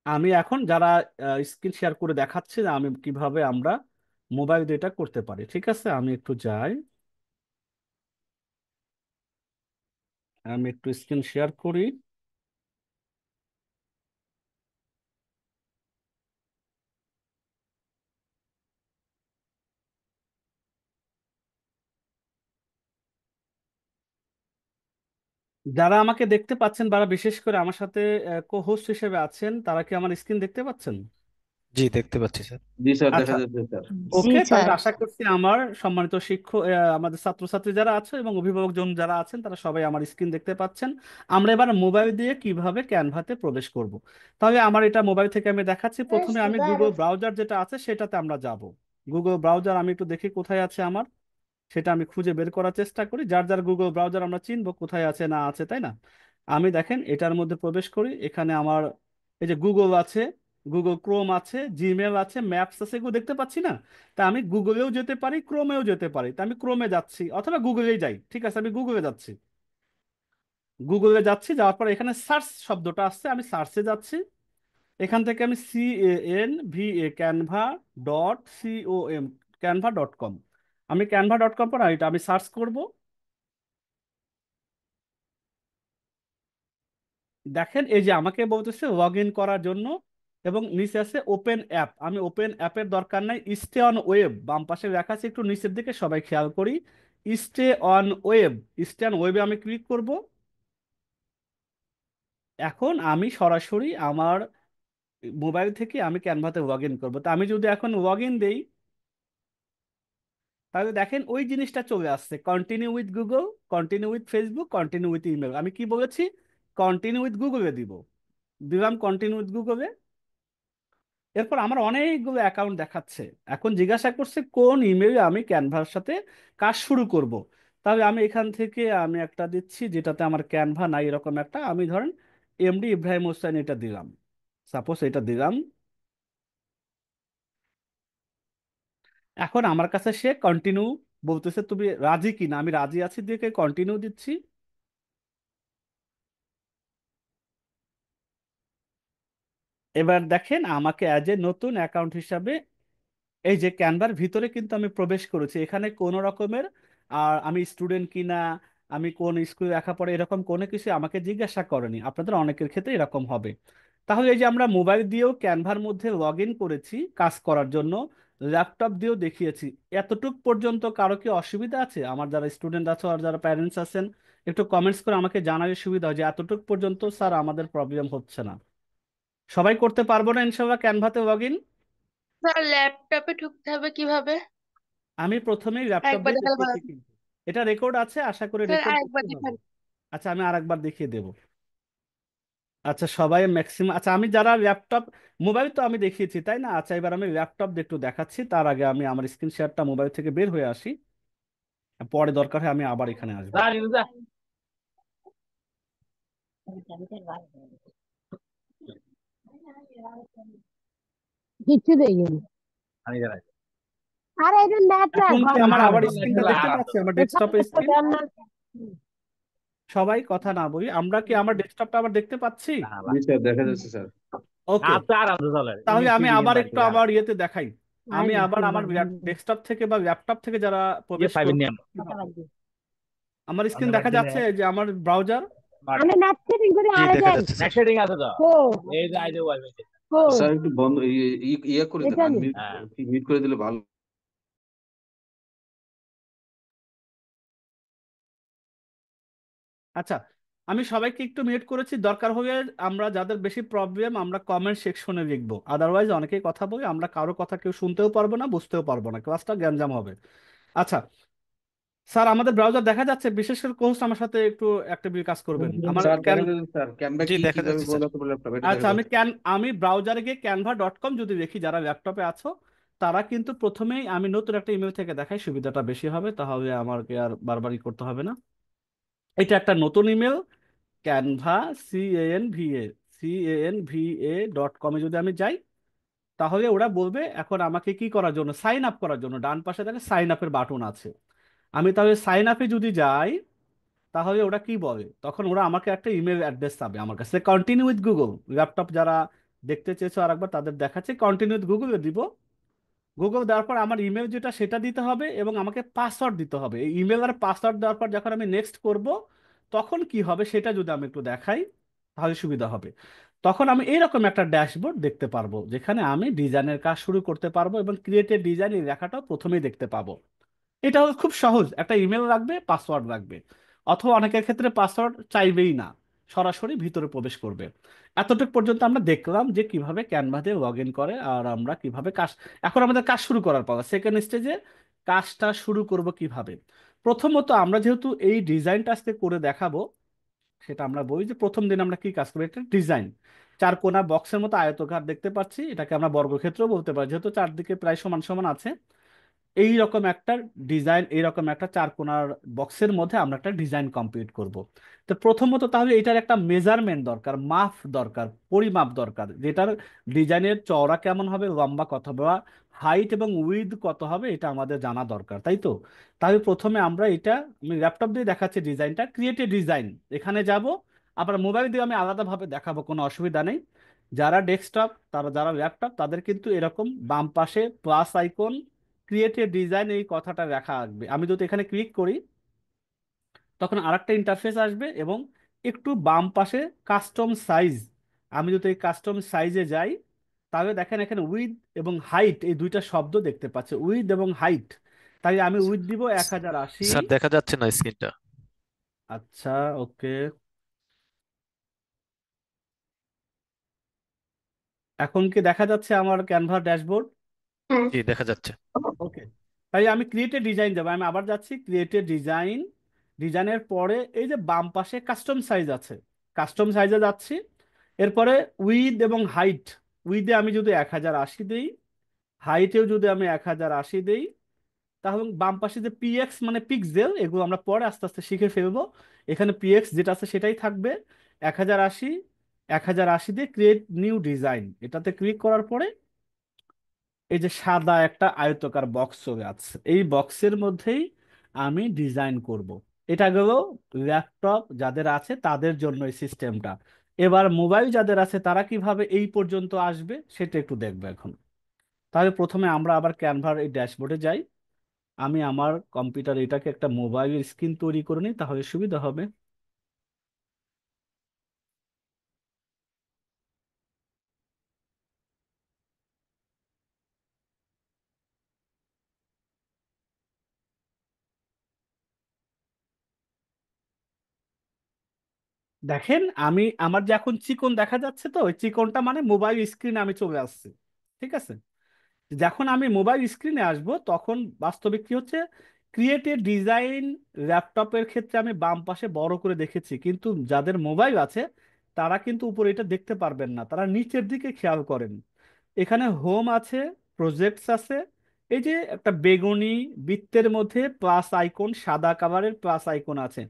আমি এখন যারা স্ক্রিন শেয়ার করে দেখাচ্ছি যে আমি কিভাবে আমরা মোবাইল দিয়ে এটা করতে পারি। ঠিক আছে, আমি একটু যাই, আমি একটু স্ক্রিন শেয়ার করি। যারা আমাকে দেখতে পাচ্ছেন, যারা বিশেষ করে আমার সাথে কো হোস্ট হিসেবে আছেন, তারা কি আমার স্ক্রিন দেখতে পাচ্ছেন? জি, দেখতে পাচ্ছি স্যার। জি স্যার, দেখা আচ্ছা, যাচ্ছে স্যার। জি ওকে, তাহলে স্যার। আশা করছি আমার সম্মানিত শিক্ষক, আমাদের ছাত্রছাত্রী যারা আছে এবং অভিভাবকজন যারা আছেন তারা সবাই আমার স্ক্রিন দেখতে পাচ্ছেন। আমরা এবার মোবাইল দিয়ে কিভাবে ক্যানভাতে প্রবেশ করব। তাহলে আমার এটা মোবাইল থেকে আমি দেখাচ্ছি। প্রথমে আমি গুগল ব্রাউজার যেটা আছে সেটাতে আমরা যাব। গুগল ব্রাউজার আমি একটু দেখি কোথায় আছে আমার, সেটা আমি খুঁজে বের করার চেষ্টা করি। যার যার গুগল ব্রাউজার আমরা চিনবো কোথায় আছে না আছে, তাই না? আমি দেখেন এটার মধ্যে প্রবেশ করি, এখানে আমার এই যে গুগল আছে, গুগল ক্রোম আছে, জিমেল আছে, ম্যাপস আছে, এগুলো দেখতে পাচ্ছি না? তা আমি গুগলেও যেতে পারি, ক্রোমেও যেতে পারি। তা আমি ক্রোমে যাচ্ছি, অথবা গুগলেই যাই। ঠিক আছে, আমি গুগলে যাচ্ছি। গুগলে যাচ্ছি, যাওয়ার পর এখানে সার্চ শব্দটা আসছে, আমি সার্চে যাচ্ছি। এখান থেকে আমি CANVA, ক্যানভা .com, canva.com, আমি canva.com পর এটা আমি সার্চ করব। দেখেন এই যে আমাকে বলতেছে লগ ইন করার জন্য, এবং নিচে আছে ওপেন অ্যাপ। আমি ওপেন অ্যাপের দরকার নাই, স্টে অন ওয়েব বাম পাশে লেখা আছে, একটু নিচের দিকে সবাই খেয়াল করি। Stay on web, stay on ওয়েবে আমি ক্লিক করব। এখন আমি সরাসরি আমার মোবাইল থেকে আমি ক্যানভাতে লগ ইন করবো। তা আমি যদি এখন লগ ইন দেই, তাহলে দেখেন ওই জিনিসটা চলে আসছে, continue with Google, continue with Facebook, continue with email. আমি কি বলেছি, কন্টিনিউ উইথ গুগলে দিব, দিলাম কন্টিনিউ উইথ গুগলে। এরপর আমার অনেকগুলো অ্যাকাউন্ট দেখাচ্ছে। এখন জিজ্ঞাসা করছে কোন ইমেইলে আমি ক্যানভার সাথে কাজ শুরু করব। তাহলে আমি এখান থেকে আমি একটা দিচ্ছি যেটাতে আমার ক্যানভা নাই, এরকম একটা, আমি ধরেন MD ইব্রাহিম হোসেন এটা দিলাম, সাপোজ এটা দিলাম। এখন আমার কাছে সে কন্টিনিউ বলতেছে, তুমি রাজি কিনা, আমি রাজি আছি দিয়ে কন্টিনিউ দিচ্ছি। এবার দেখেন আমাকে অ্যাজ এ নতুন অ্যাকাউন্ট হিসাবে এই যে ক্যানভার ভিতরে কিন্তু আমি প্রবেশ করেছি। এখানে কোনো রকমের আর আমি স্টুডেন্ট কিনা, আমি কোন স্কুলে লেখাপড়া এরকম কোনো কিছু আমাকে জিজ্ঞাসা করেনি। আপনাদের অনেকের ক্ষেত্রে এরকম হবে। তাহলে এই যে আমরা মোবাইল দিয়েও ক্যানভার মধ্যে লগ ইন করেছি কাজ করার জন্য, ল্যাপটপ দিয়েও দেখিয়েছি, এতটুক পর্যন্ত কারো কি অসুবিধা আছে? আমার যারা স্টুডেন্ট আছে আর যারা প্যারেন্টস আছেন, একটু কমেন্টস করে আমাকে জানালে সুবিধা হয় যে এতটুক পর্যন্ত স্যার আমাদের প্রবলেম হচ্ছে না। সবাই করতে পারবো না ইনশাল্লাহ ক্যানভাতে লগ ইন? স্যার ল্যাপটপে ঢুকতে হবে কিভাবে? আমি প্রথমেই ল্যাপটপ একবার দিয়ে দেখালে ভালো দেখিয়েছি, হতো। কিন্তু এটা রেকর্ড আছে, আশা করি স্যার রেকর্ড আরেকবার দেখতে হবে। দেখান। আচ্ছা, আমি আরেকবার দেখিয়ে দেবো। আচ্ছা, সবাই ম্যাক্সিমাম, আচ্ছা আমি যারা ল্যাপটপ, মোবাইল তো আমি দেখিয়েছি তাই না? আচ্ছা, এবার আমি ল্যাপটপ দিয়ে একটু দেখাচ্ছি, তার আগে আমি আমার স্ক্রিন শেয়ারটা মোবাইল থেকে বের হয়ে আসি, পরে দরকার হয় আমি আবার এখানে আসবো। কিচ্ছু দেয়নি। আরে এটা নেট না এখন কি ঘর আমার ঘর আবার স্ক্রিনটা দেখতে পাচ্ছি, আমার ডেস্কটপের স্ক্রিন? সবাই কথা না বলি, আমরা কি আমার ডেস্কটপটা আবার দেখতে পাচ্ছি? জি স্যার, দেখা যাচ্ছে স্যার। ওকে, তাহলে আমি আবার একটু আমার ইয়েতে দেখাই। আমি আবার আমার ডেস্কটপ থেকে বা ল্যাপটপ থেকে যারা প্রবেশ করবে কিভাবে? আমার স্ক্রিন দেখা যাচ্ছে যে আমার ব্রাউজার। আমি নেট সেটিং করে জি আরে দেখা দেন যাচ্ছে স্যার। ও ও স্যার একটু বন্ধ ইয়ে করে দেন, এটা নেই। আনমিউট মিউট করে দিলে ভালো। আচ্ছা, আমি সবাইকে একটু মিউট করেছি, দরকার হলে আমরা যাদের বেশি প্রবলেম আমরা কমেন্ট সেকশনে লিখবো, আদারওয়াইজ অনেকেই কথা বলে, আমরা কারো কথা কেউ শুনতেও পারবো না, বুঝতেও পারবো না, ক্লাসটা গ্যাঞ্জাম হবে। আচ্ছা স্যার, আমাদের ব্রাউজার দেখা যাচ্ছে, বিশেষ করে কোর্স আমার সাথে একটু অ্যাক্টিভলি কাজ করবেন আমার স্যার ক্যান। দেখা যাচ্ছে স্যার, ক্যানভা জি দেখা কিভাবে যাচ্ছে স্যার। বলা হবে ল্যাপটপ এটা দেখা আচ্ছা, যাচ্ছে। আমি ব্রাউজারে গিয়ে canva.com যদি দেখি, যারা ল্যাপটপে আছো তারা কিন্তু প্রথমেই, আমি নতুন একটা ইমেল থেকে দেখাই, সুবিধাটা বেশি হবে, তাহলে আমাকে আর বারবারই করতে হবে না। এটা একটা নতুন ইমেল, ক্যানভা, CANVA, CANVA.com যদি আমি যাই, তাহলে ওরা বলবে এখন আমাকে কি করার জন্য, সাইন আপ করার জন্য, ডান পাশে দেখে সাইন আপের বাটন আছে। আমি তাহলে সাইন আপে যদি যাই, তাহলে ওরা কি বলে, তখন ওরা আমাকে একটা ইমেল অ্যাড্রেস চাবে আমার কাছে, কন্টিনিউ উইথ গুগল। ল্যাপটপ যারা দেখতে চেয়েছো আরেকবার তাদের দেখাচ্ছে, কন্টিনিউ উইথ গুগলে দিব। গুগল দেওয়ার পর আমার ইমেল যেটা সেটা দিতে হবে এবং আমাকে পাসওয়ার্ড দিতে হবে। এই ইমেল আর পাসওয়ার্ড দেওয়ার পর যখন আমি নেক্সট করব, তখন কি হবে সেটা যদি আমি একটু দেখাই তাহলে সুবিধা হবে। তখন আমি এইরকম একটা ড্যাশবোর্ড দেখতে পারবো, যেখানে আমি ডিজাইনের কাজ শুরু করতে পারবো এবং ক্রিয়েটেড ডিজাইন এই লেখাটাও প্রথমেই দেখতে পাবো। এটা হলো খুব সহজ, একটা ইমেল রাখবে, পাসওয়ার্ড রাখবে, অথবা অনেকের ক্ষেত্রে পাসওয়ার্ড চাইবেই না, সরাসরি ভিতরে প্রবেশ করবে। এতটুকু পর্যন্ত আমরা দেখলাম যে কিভাবে ক্যানভা দিয়ে লগ ইন করে আর আমরা কিভাবে কাজ। এখন আমাদের কাজ শুরু করার পালা, সেকেন্ড স্টেজে কাজটা শুরু করব কিভাবে। প্রথমত আমরা যেহেতু এই ডিজাইনটা আজকে করে দেখাবো, সেটা আমরা বলি যে প্রথম দিন আমরা কি কাজ করবো, এটা ডিজাইন। চার কোণা বক্সের মতো আয়তকার দেখতে পাচ্ছি, এটাকে আমরা বর্গক্ষেত্র বলতে পারি, যেহেতু চারদিকে প্রায় সমান সমান আছে। এই রকম একটা ডিজাইন, এইরকম একটা চার কোণার বক্সের মধ্যে আমরা একটা ডিজাইন কমপ্লিট করব। তো প্রথমত তাহলে এটার একটা মেজারমেন্ট দরকার, মাপ দরকার, পরিমাপ দরকার, যেটার ডিজাইনের চওড়া কেমন হবে, লম্বা কত হবে, বা হাইট এবং উইথ কত হবে, এটা আমাদের জানা দরকার, তাই তো? তাহলে প্রথমে আমরা এটা, আমি ল্যাপটপ দিয়ে দেখাচ্ছি ডিজাইনটা, ক্রিয়েটেড ডিজাইন, এখানে যাব। আবার মোবাইল দিয়ে আমি আলাদাভাবে দেখাবো, কোনো অসুবিধা নেই। যারা ডেস্কটপ, তারা যারা ল্যাপটপ, তাদের কিন্তু এরকম বাম পাশে প্লাস আইকন, ক্রিয়েটিভ ডিজাইন এই কথাটা লেখা আসবে। আমি যদি এখানে ক্লিক করি, তখন আরেকটা ইন্টারফেস আসবে এবং একটু বাম পাশে কাস্টম সাইজ, আমি যদি এই কাস্টম সাইজে যাই, তাহলে দেখেন এখানে উইথ এবং হাইট এই দুইটা শব্দ দেখতে পাচ্ছে, উইথ এবং হাইট। তাই আমি উইথ দিব 1080। স্যার দেখা যাচ্ছে না স্ক্রিনটা। আচ্ছা, ওকে, এখন কি দেখা যাচ্ছে আমার ক্যানভা ড্যাশবোর্ড? হ্যাঁ। জি দেখা যাচ্ছে। ওকে, তাই আমি ক্রিয়েটেড ডিজাইন যাবো, আমি আবার যাচ্ছি ক্রিয়েটেড ডিজাইন। ডিজাইনের পরে এই যে বাম পাশে কাস্টম সাইজ আছে, কাস্টম সাইজে যাচ্ছি। এরপরে উইথ এবং হাইট, উইথে আমি যদি 1080 দিই, হাইটেও যদি আমি 1080 দিই, তাহলে বাম পাশে যে পিএক্স মানে পিক্সেল, এগুলো আমরা পরে আস্তে আস্তে শিখে ফেলবো। এখানে পিএক্স যেটা আছে সেটাই থাকবে, 1080। 1080 দিয়ে ক্রিয়েট নিউ ডিজাইন, এটাতে ক্লিক করার পরে এই যে সাদা একটা আয়তাকার বক্স চলে আসছে, এই বক্সের মধ্যেই আমি ডিজাইন করব। এটা গেল ল্যাপটপ যাদের আছে তাদের জন্য এই সিস্টেমটা। এবার মোবাইল যাদের আছে তারা কিভাবে এই পর্যন্ত আসবে সেটা একটু দেখবে এখন। তাহলে প্রথমে আমরা আবার ক্যানভার এই ড্যাশবোর্ডে যাই। আমি আমার কম্পিউটার এটাকে একটা মোবাইল স্ক্রিন তৈরি করে নিই, তাহলে সুবিধা হবে। দেখেন আমি আমার যে এখন চিকন দেখা যাচ্ছে, তো ওই চিকনটা মানে মোবাইল স্ক্রিনে আমি চলে আসছি। ঠিক আছে, যখন আমি মোবাইল স্ক্রিনে আসব তখন বাস্তবে কি হচ্ছে, ক্রিয়েট এ ডিজাইন ল্যাপটপের ক্ষেত্রে আমি বাম পাশে বড় করে দেখেছি, কিন্তু যাদের মোবাইল আছে তারা কিন্তু উপরে এটা দেখতে পারবেন না, তারা নিচের দিকে খেয়াল করেন। এখানে হোম আছে, প্রজেক্টস আছে, এই যে একটা বেগুনি বৃত্তের মধ্যে প্লাস আইকন, সাদা কালারের প্লাস আইকন আছে,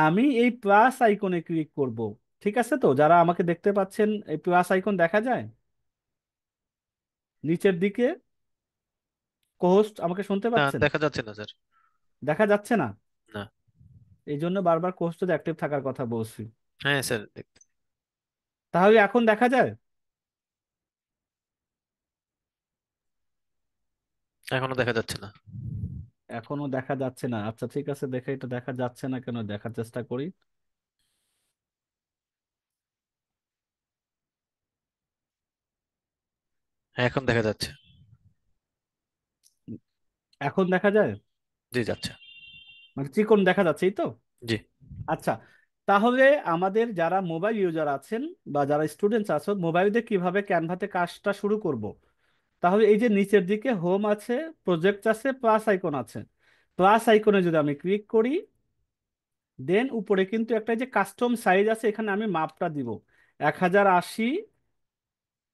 আমি এই প্লাস আইকনে ক্লিক করব। ঠিক আছে, তো যারা আমাকে দেখতে পাচ্ছেন এই প্লাস আইকন দেখা যায় নিচের দিকে, কোস্ট আমাকে শুনতে না, পাচ্ছেন? দেখা যাচ্ছে না স্যার। দেখা যাচ্ছে না, না। এই জন্য বারবার কোস্টে অ্যাক্টিভ থাকার কথা বলছি। হ্যাঁ স্যার, তাহলে এখন দেখা যায়? এখনো দেখা যাচ্ছে না। এখনো দেখা যাচ্ছে না, আচ্ছা ঠিক আছে, দেখে এটা দেখা যাচ্ছে না কেন দেখার চেষ্টা করি। হ্যাঁ, এখন দেখা যাচ্ছে। এখন দেখা যায়, জি, যাচ্ছে। মানে চিকন দেখা যাচ্ছে, এই তো। জি। আচ্ছা, তাহলে আমাদের যারা মোবাইল ইউজার আছেন বা যারা স্টুডেন্টস আছো, মোবাইল দিয়ে কিভাবে ক্যানভাতে কাজটা শুরু করব। তাহলে এই যে নিচের দিকে হোম আছে, প্রজেক্ট আছে, প্লাস আইকন আছে, প্লাস আইকনে যদি আমি ক্লিক করি, দেন উপরে কিন্তু একটা এই যে কাস্টম সাইজ আছে, এখানে আমি মাপটা দিব 1080,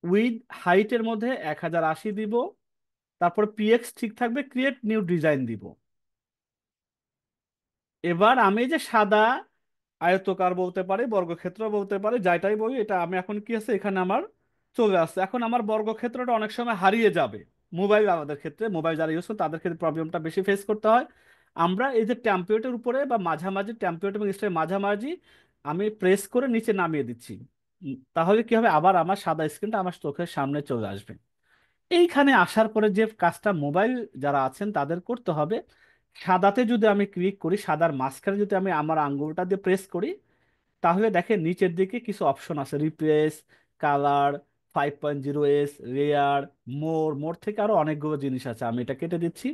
উইথ হাইটের মধ্যে 1080 দিব, তারপর পিএক্স ঠিক থাকবে, ক্রিয়েট নিউ ডিজাইন দিব। এবার আমি এই যে সাদা আয়তকার বলতে পারি, বর্গক্ষেত্র বলতে পারি, যাইটাই বলি, এটা আমি এখন কি আছে এখানে আমার চলে আসছে। এখন আমার বর্গক্ষেত্রটা অনেক সময় হারিয়ে যাবে, মোবাইল আমাদের ক্ষেত্রে, মোবাইল যারা ইউজ করে তাদের ক্ষেত্রে প্রবলেমটা বেশি ফেস করতে হয়। আমরা এই যে টেমপ্লেটের উপরে বা মাঝামাঝি, টেমপ্লেট এবং স্টাইল মাঝামাঝি আমি প্রেস করে নিচে নামিয়ে দিচ্ছি। তাহলে কি হবে, আবার আমার সাদা স্ক্রিনটা আমার চোখের সামনে চলে আসবে। এইখানে আসার পরে যে কাজটা মোবাইল যারা আছেন তাদের করতে হবে, সাদাতে যদি আমি ক্লিক করি, সাদার মাঝখানে যদি আমি আমার আঙ্গুলটা দিয়ে প্রেস করি, তাহলে দেখেন নিচের দিকে কিছু অপশন আছে, রিপ্লেস, কালার, 5.0s, রেয়ার, মোর, মোর থেকে আরো অনেকগুলো জিনিস আছে, আমি এটা কেটে দিচ্ছি।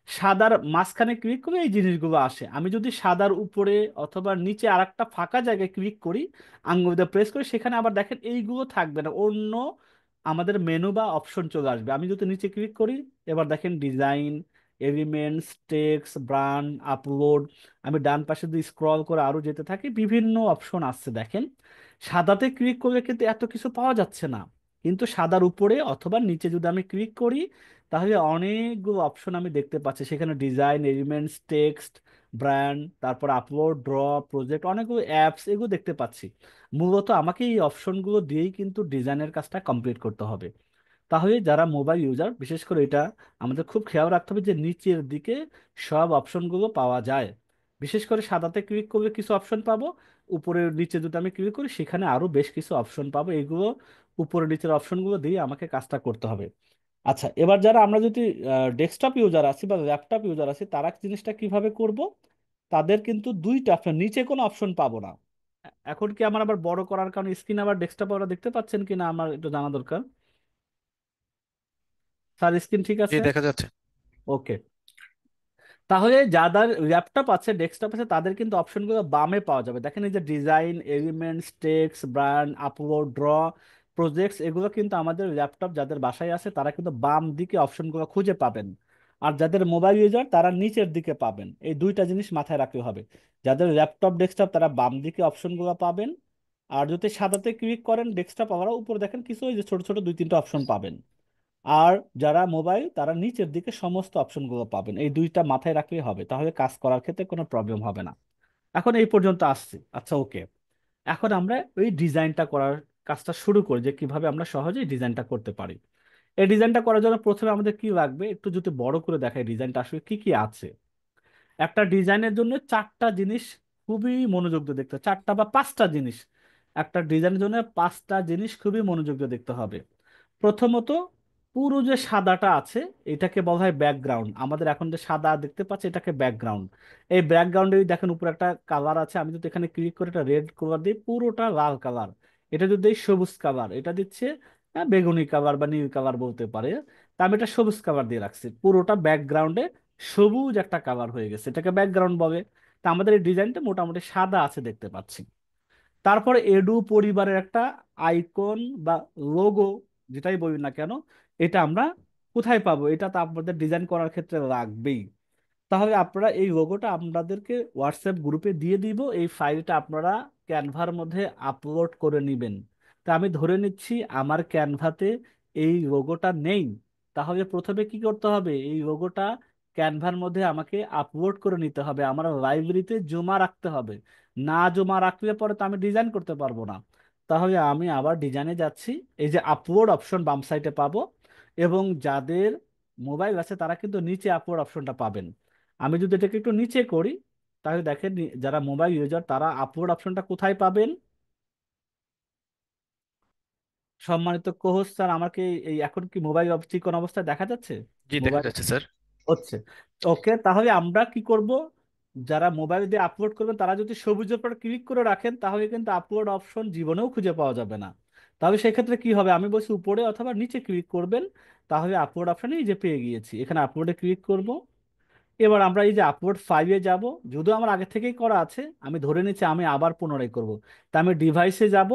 সাদার মাঝখানে ক্লিক করে এই জিনিসগুলো আসে, আমি যদি সাদার উপরে অথবা নিচে আরেকটা ফাঁকা জায়গায় ক্লিক করি, আঙ্গুল দিয়ে প্রেস করি, সেখানে আবার দেখেন এইগুলো থাকবে না, অন্য আমাদের মেনু বা অপশন চলে আসবে। আমি যদি নিচে ক্লিক করি, এবার দেখেন design, elements, text, brand, upload, আমি ডান পাশে যদি স্ক্রল করে আরো যেতে থাকি, বিভিন্ন অপশন আসছে দেখেন। সাদাতে ক্লিক করলে কিন্তু এত কিছু পাওয়া যাচ্ছে না, কিন্তু সাদার উপরে অথবা নিচে যদি আমি ক্লিক করি, তাহলে অনেকগুলো অপশন আমি দেখতে পাচ্ছি, সেখানে ডিজাইন, এলিমেন্টস, টেক্সট, ব্র্যান্ড, তারপর আপলোড, ড্র, প্রজেক্ট, অনেকগুলো অ্যাপস, এগুলো দেখতে পাচ্ছি। মূলত আমাকে এই অপশনগুলো দিয়েই কিন্তু ডিজাইনের কাজটা কমপ্লিট করতে হবে। তাহলে যারা মোবাইল ইউজার, বিশেষ করে এটা আমাদের খুব খেয়াল রাখতে হবে যে নিচের দিকে সব অপশনগুলো পাওয়া যায়। বিশেষ করে সাদাতে ক্লিক করলে কিছু অপশন পাবো, উপরের নিচে যদি আমি ক্লিক করি সেখানে আরো বেশ কিছু অপশন পাবো, এগুলো উপরে নিচের অপশনগুলো দিয়ে আমাকে কাজটা করতে হবে। আচ্ছা, এবার যারা আমরা যদি ডেস্কটপ ইউজার আছি বা ল্যাপটপ ইউজার আছি, তারা জিনিসটা কিভাবে করব, তাদের কিন্তু দুইটা অপশন, নিচে কোনো অপশন পাবো না। এখন কি আমার আবার বড় করার কারণে স্ক্রিন আবার ডেস্কটপ ওরা দেখতে পাচ্ছেন কিনা আমার একটু জানা দরকার। স্যার স্ক্রিন ঠিক জি, আছে? দেখা যাচ্ছে। ওকে, তাহলে যাদের ল্যাপটপ আছে, ডেস্কটপ আছে, তাদের কিন্তু অপশনগুলো বামে পাওয়া যাবে, দেখেন এই যে design, elements, text, brand, upload, draw, projects, এগুলো কিন্তু আমাদের ল্যাপটপ যাদের বাসায় আছে তারা কিন্তু বাম দিকে অপশনগুলো খুঁজে পাবেন। আর যাদের মোবাইল ইউজার তারা নিচের দিকে পাবেন, এই দুইটা জিনিস মাথায় রাখতে হবে। যাদের ল্যাপটপ, ডেস্কটপ, তারা বাম দিকে অপশনগুলো পাবেন। আর যদি সাদাতে ক্লিক করেন ডেস্কটপ, আবার উপরে দেখেন কিছু ওই যে ছোট ছোট দুই তিনটা অপশন পাবেন। আর যারা মোবাইল তারা নিচের দিকে সমস্ত অপশনগুলো পাবেন, এই দুইটা মাথায় রাখলেই হবে, তাহলে কাজ করার ক্ষেত্রে কোনো প্রবলেম হবে না। এখন এই পর্যন্ত আসছি, আচ্ছা ওকে। এখন আমরা ওই ডিজাইনটা করার কাজটা শুরু করি, যে কিভাবে আমরা সহজেই ডিজাইনটা করতে পারি। এই ডিজাইনটা করার জন্য প্রথমে আমাদের কি লাগবে, একটু যদি বড় করে দেখাই ডিজাইনটা আসলে কি কি আছে। একটা ডিজাইনের জন্য চারটা জিনিস খুবই মনোযোগ দিয়ে দেখতে হবে, চারটা বা পাঁচটা জিনিস, একটা ডিজাইনের জন্য পাঁচটা জিনিস খুবই মনোযোগ দিয়ে দেখতে হবে। প্রথমত পুরো যে সাদাটা আছে এটাকে বলা হয় ব্যাকগ্রাউন্ড। আমাদের এখন যে সাদা দেখতে পাচ্ছি এটাকে ব্যাকগ্রাউন্ড। এই ব্যাকগ্রাউন্ডে দেখেন উপরে একটা কালার আছে, আমি যদি এখানে ক্লিক করে এটা রেড কালার দিই পুরোটা লাল কালার। এটা যদি দেই সবুজ কালার, এটা দিচ্ছে বেগুনি কালার বা নীল কালার বলতে পারে। তা আমি এটা সবুজ কালার দিয়ে রাখছি, পুরোটা ব্যাকগ্রাউন্ডে সবুজ একটা কালার হয়ে গেছে, এটাকে ব্যাকগ্রাউন্ড বলে। তা আমাদের এই ডিজাইনটা মোটামুটি সাদা আছে দেখতে পাচ্ছি। তারপরে এডু পরিবারের একটা আইকন বা লোগো, যেটাই বলি না কেন, এটা আমরা কোথায় পাবো? এটা তো আপনাদের ডিজাইন করার ক্ষেত্রে লাগবেই। তাহলে আপনারা এই লোগোটা আপনাদেরকে হোয়াটসঅ্যাপ গ্রুপে দিয়ে দিব, এই ফাইলটা আপনারা ক্যানভার মধ্যে আপলোড করে নেবেন। তা আমি ধরে নিচ্ছি আমার ক্যানভাতে এই লোগোটা নেই। তাহলে প্রথমে কি করতে হবে? এই লোগোটা ক্যানভার মধ্যে আমাকে আপলোড করে নিতে হবে, আমার লাইব্রেরিতে জমা রাখতে হবে। না জমা রাখলে পরে তো আমি ডিজাইন করতে পারবো না। তাহলে আমি আবার ডিজাইনে যাচ্ছি, এই যে আপলোড অপশন বাম সাইডে পাবো, এবং যাদের মোবাইল আছে তারা কিন্তু নিচে আপলোড অপশনটা পাবেন। আমি যদি এটাকে একটু নিচে করি, তাহলে দেখেন যারা মোবাইল ইউজার তারা আপলোড অপশনটা কোথায় পাবেন? সম্মানিত কোহোস্ট স্যার, আমাকে এই এখন কি মোবাইল চিকন অবস্থায় দেখা যাচ্ছে? জি, দেখা মোবাইল যাচ্ছে স্যার। হচ্ছে। ওকে, তাহলে আমরা কি করব? যারা মোবাইল দিয়ে আপলোড করবেন তারা যদি সবুজের উপর ক্লিক করে রাখেন তাহলে কিন্তু আপলোড অপশন জীবনেও খুঁজে পাওয়া যাবে না। তাহলে সেক্ষেত্রে কি হবে? আমি বলছি উপরে অথবা নিচে ক্লিক করবেন, তাহলে আপলোড অপশনে এই যে পেয়ে গিয়েছি, এখানে আপলোডে ক্লিক করব। এবার আমরা এই যে আপলোড ফাইলে যাব, যদিও আমার আগে থেকেই করা আছে, আমি ধরে নিচ্ছি আমি আবার পুনরায় করব। তা আমি ডিভাইসে যাব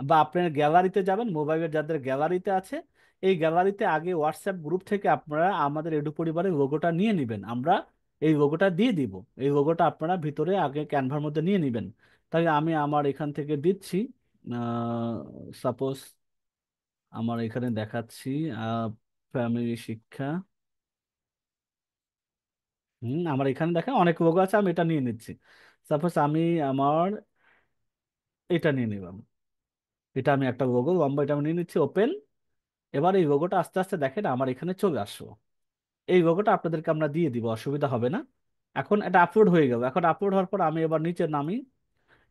বা আপনার গ্যালারিতে যাবেন, মোবাইলের যাদের গ্যালারিতে আছে এই গ্যালারিতে আগে হোয়াটসঅ্যাপ গ্রুপ থেকে আপনারা আমাদের এডু পরিবারের লোগোটা নিয়ে নেবেন, আমরা এই লোগোটা দিয়ে দিব। এই লোগোটা আপনারা ভিতরে আগে ক্যানভার মধ্যে নিয়ে নেবেন। তাই আমি আমার এখান থেকে দিচ্ছি, সাপোজ আমার এখানে দেখাচ্ছি ফ্যামিলি শিক্ষা। আমার এখানে দেখেন অনেক লোগো আছে, আমি এটা নিয়ে নিচ্ছি। সাপোজ আমি আমার এটা নিয়ে নিলাম, এটা আমি একটা লোগো লম্বা, এটা আমি নিয়ে নিচ্ছি ওপেন। এবার এই লোগোটা আস্তে আস্তে দেখেন আমার এখানে চলে আসলো। এই লোগোটা আপনাদেরকে আমরা দিয়ে দিব, অসুবিধা হবে না। এখন এটা আপলোড হয়ে গেল, এখন আপলোড হওয়ার পর আমি এবার নিচে নামি।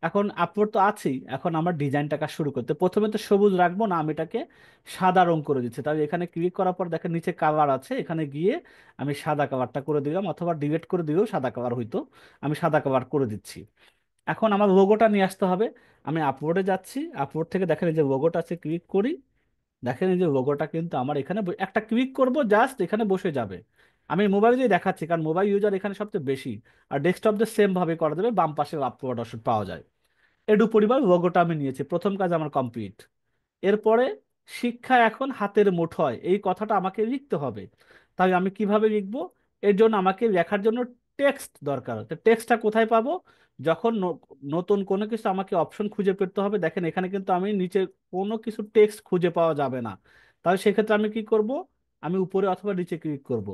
এখন আপলোড তো আছেই, এখন আমার ডিজাইনটা কাজ শুরু করতে প্রথমে তো সবুজ রাখবো না, আমি এটাকে সাদা রং করে দিচ্ছি। তাহলে এখানে ক্লিক করার পর দেখেন নিচে কালার আছে, এখানে গিয়ে আমি সাদা কালারটা করে দিলাম, অথবা ডিলিট করে দিলেও সাদা কালার হইতো। আমি সাদা কালার করে দিচ্ছি। এখন আমার লোগোটা নিয়ে আসতে হবে। আমি আপলোডে যাচ্ছি, আপলোড থেকে দেখেন এই যে লোগোটা আছে, ক্লিক করি। দেখেন এই যে লোগোটা কিন্তু আমার এখানে একটা ক্লিক করব জাস্ট এখানে বসে যাবে। আমি মোবাইল দিয়ে দেখাচ্ছি কারণ মোবাইল ইউজার এখানে সবচেয়ে বেশি। আর ডেস্কটপ দিয়ে সেম ভাবে করা যাবে, বাম পাশে আপলোড অপশন পাওয়া যায়। এডু পরিবার লোগোটা আমি নিয়েছি, প্রথম কাজ আমার কমপ্লিট। এরপরে শিক্ষা এখন হাতের মুঠোয়, এই কথাটা আমাকে লিখতে হবে। তাই আমি কিভাবে লিখবো? এর জন্য আমাকে লেখার জন্য টেক্সট দরকার। তো টেক্সটটা কোথায় পাবো? যখন নতুন কোনো কিছু আমাকে অপশন খুঁজে পেতে হবে, দেখেন এখানে কিন্তু আমি নিচে কোনো কিছু টেক্সট খুঁজে পাওয়া যাবে না। তাহলে সেক্ষেত্রে আমি কি করব? আমি উপরে অথবা নিচে ক্লিক করব।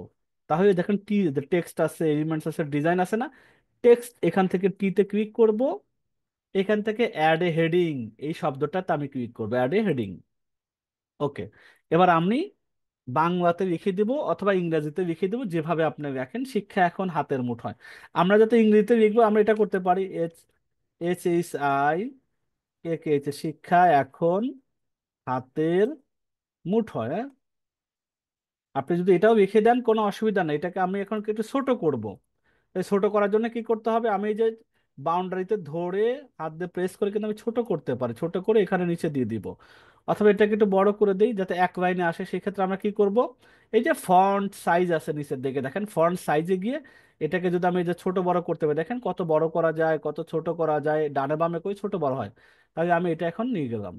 তাহলে দেখেন টি টেক্সট আছে, এলিমেন্টস আছে, ডিজাইন আছে না? টেক্সট এখান থেকে টিতে ক্লিক করব। এখান থেকে অ্যাড এ হেডিং, এই শব্দটাতে আমি ক্লিক করবো, অ্যাড এ হেডিং। ওকে, এবার আমি বাংলাতে লিখে দেব অথবা ইংরেজিতে লিখে দেব, যেভাবে আপনি লেখেন শিক্ষা এখন হাতের মুঠোয়। আমরা যাতে ইংরেজিতে লিখবো আমরা এটা করতে পারি, H H H I K K H, শিক্ষা এখন হাতের মুঠোয়। হ্যাঁ? আপনি যদি এটাও লিখে দেন কোনো অসুবিধা নেই, এটাকে আমি এখন একটু ছোট করব। এই ছোট করার জন্য কি করতে হবে? আমি এই যে বাউন্ডারিতে ধরে হাত দিয়ে প্রেস করে কিন্তু আমি ছোট করতে পারি, ছোট করে এখানে নিচে দিয়ে দিব। অথবা এটাকে একটু বড় করে দিই যাতে এক লাইনে আসে, সেক্ষেত্রে আমরা কি করব? এই যে ফন্ট সাইজ আছে নিচের দিকে দেখেন, ফন্ট সাইজে গিয়ে এটাকে যদি আমি এই যে ছোট বড় করতে পারি, দেখেন কত বড় করা যায় কত ছোট করা যায়, ডানে বামে করে ছোট বড় হয়। তাহলে আমি এটা এখন নিয়ে গেলাম,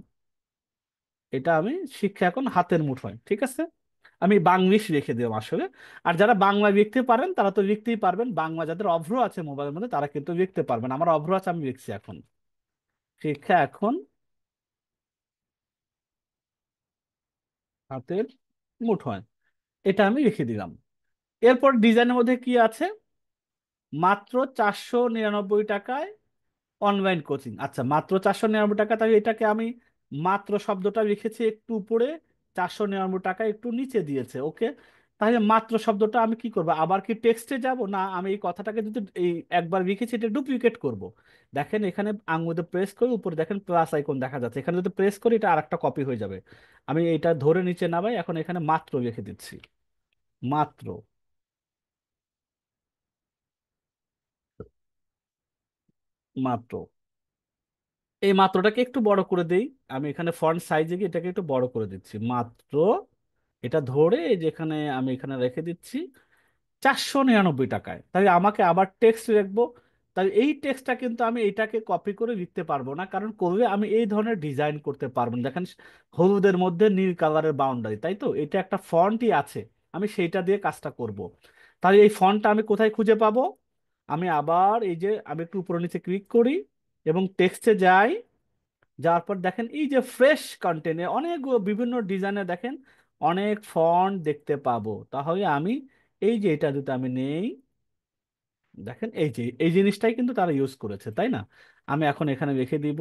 এটা আমি শিক্ষা এখন হাতের মুঠোয়, ঠিক আছে। আমি বাংলিশ রেখে দিলাম আসলে। আর যারা বাংলা লিখতে পারেন তারা তো লিখতেই পারবেন, বাংলা যাদের অভ্র আছে মোবাইলের মধ্যে তারা কিন্তু লিখতে পারবেন, আমার অভ্র আছে আমি লিখছি এখন শিক্ষা এখন হাতের মুঠোয়, এটা আমি লিখে দিলাম। এরপর ডিজাইনের মধ্যে কি আছে? মাত্র 499 টাকায় অনলাইন কোচিং। আচ্ছা, মাত্র 499 টাকা, তাহলে এটাকে আমি মাত্র শব্দটা লিখেছি একটু উপরে, 499 টাকা একটু নিচে দিয়েছে। ওকে, তাহলে মাত্র শব্দটা আমি কি করব, আবার কি টেক্সটে যাব, না আমি এই কথাটাকে যদি এই একবার লিখেছি এটা ডুপ্লিকেট করব। দেখেন এখানে আঙুলে প্রেস করে উপরে দেখেন প্লাস আইকন দেখা যাচ্ছে, এখানে যদি প্রেস করি এটা আরেকটা কপি হয়ে যাবে। আমি এটা ধরে নিচে নামাই, এখন এখানে মাত্র লিখে দিচ্ছি, মাত্র, মাত্র। এই মাত্রটাকে একটু বড় করে দেই, আমি এখানে ফন্ট সাইজে গিয়ে এটাকে একটু বড় করে দিচ্ছি, মাত্র। এটা ধরে এই যে এখানে আমি এখানে রেখে দিচ্ছি 499 টাকায়। তাহলে আমাকে আবার টেক্সট লিখবো, তাহলে এই টেক্সটটা কিন্তু আমি এইটাকে কপি করে লিখতে পারবো না, কারণ করলে আমি এই ধরনের ডিজাইন করতে পারবো না। দেখেন হলুদের মধ্যে নীল কালারের বাউন্ডারি, তাই তো এটা একটা ফন্টই আছে, আমি সেইটা দিয়ে কাজটা করব। তাহলে এই ফন্টটা আমি কোথায় খুঁজে পাবো, আমি আবার এই যে আমি একটু উপরে নিচে ক্লিক করি এবং টেক্সটে যাই, যাওয়ার পর দেখেন এই যে ফ্রেশ কন্টেন্টে অনেক বিভিন্ন ডিজাইনে দেখেন অনেক ফন্ট দেখতে পাবো। তাহলে আমি এই যে এটা যদি আমি নেই, দেখেন এই যে এই জিনিসটাই কিন্তু তারা ইউজ করেছে, তাই না? আমি এখন এখানে রেখে দিব,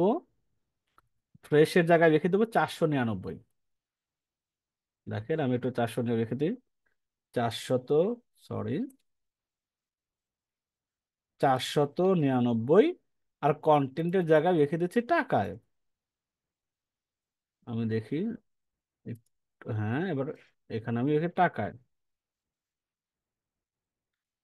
ফ্রেশের জায়গায় রেখে দেবো 499। দেখেন আমি একটু 400 নিয়ে রেখে দিই, 400, সরি, 499। আর কন্টেন্টের জায়গায় রেখে দিচ্ছি টাকায়। আমি দেখি, হ্যাঁ এবার এখানে আমি রেখে টাকায়।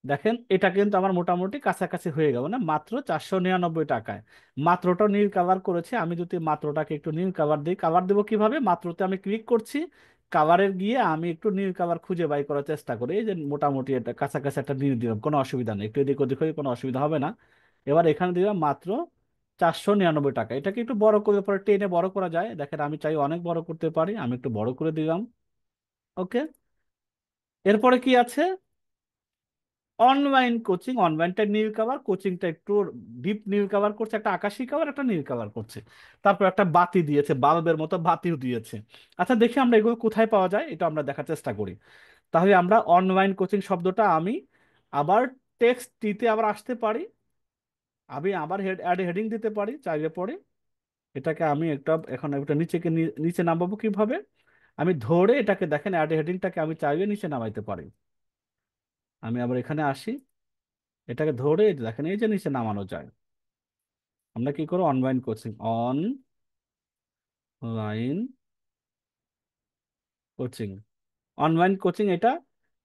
দেখেন এটা কিন্তু আমার মোটামুটি কাছাকাছি হয়ে গেল না, মাত্র 499 টাকায়। মাত্রটা নীল কালার করেছে, আমি যদি মাত্রটাকে একটু নীল কালার দিই, কালার দেবো কিভাবে, মাত্রতে আমি ক্লিক করছি, কালারের গিয়ে আমি একটু নীল কালার খুঁজে বাই করার চেষ্টা করি, এই যে মোটামুটি এটা কাছাকাছি একটা নীল দিলাম, কোনো অসুবিধা নেই, একটু এদিক ওদিক হয়ে কোনো অসুবিধা হবে না। এবার এখানে দিলাম মাত্র 499 টাকা। এটাকে একটু বড় করে পরে টেনে বড় করা যায়, দেখেন আমি চাই অনেক বড় করতে পারি, আমি একটু বড় করে দিলাম। ওকে, এরপরে কি আছে, অনলাইন কোচিং, অনলাইনটা নীল কালার, কোচিংটা একটু ডিপ নীল কালার করছে, একটা আকাশি কালার একটা নীল কালার করছে। তারপর একটা বাতি দিয়েছে, বাল্বের মতো বাতিও দিয়েছে। আচ্ছা দেখি আমরা এগুলো কোথায় পাওয়া যায়, এটা আমরা দেখার চেষ্টা করি। তাহলে আমরা অনলাইন কোচিং শব্দটা আমি আবার টেক্সট টিতে আবার আসতে পারি, আমি আবার অ্যাড হেডিং দিতে পারি চাইলে পরে। এটাকে আমি একটা এখন একটা নিচে নামাবো কিভাবে, আমি ধরে এটাকে দেখেন অ্যাড হেডিংটাকে আমি চাইলে নিচে নামাইতে পারি। আমি আবার এখানে আসি, এটাকে ধরে দেখেন এই যে নিচে নামানো যায়। আমরা কি করবো, online coaching, online coaching, online coaching, এটা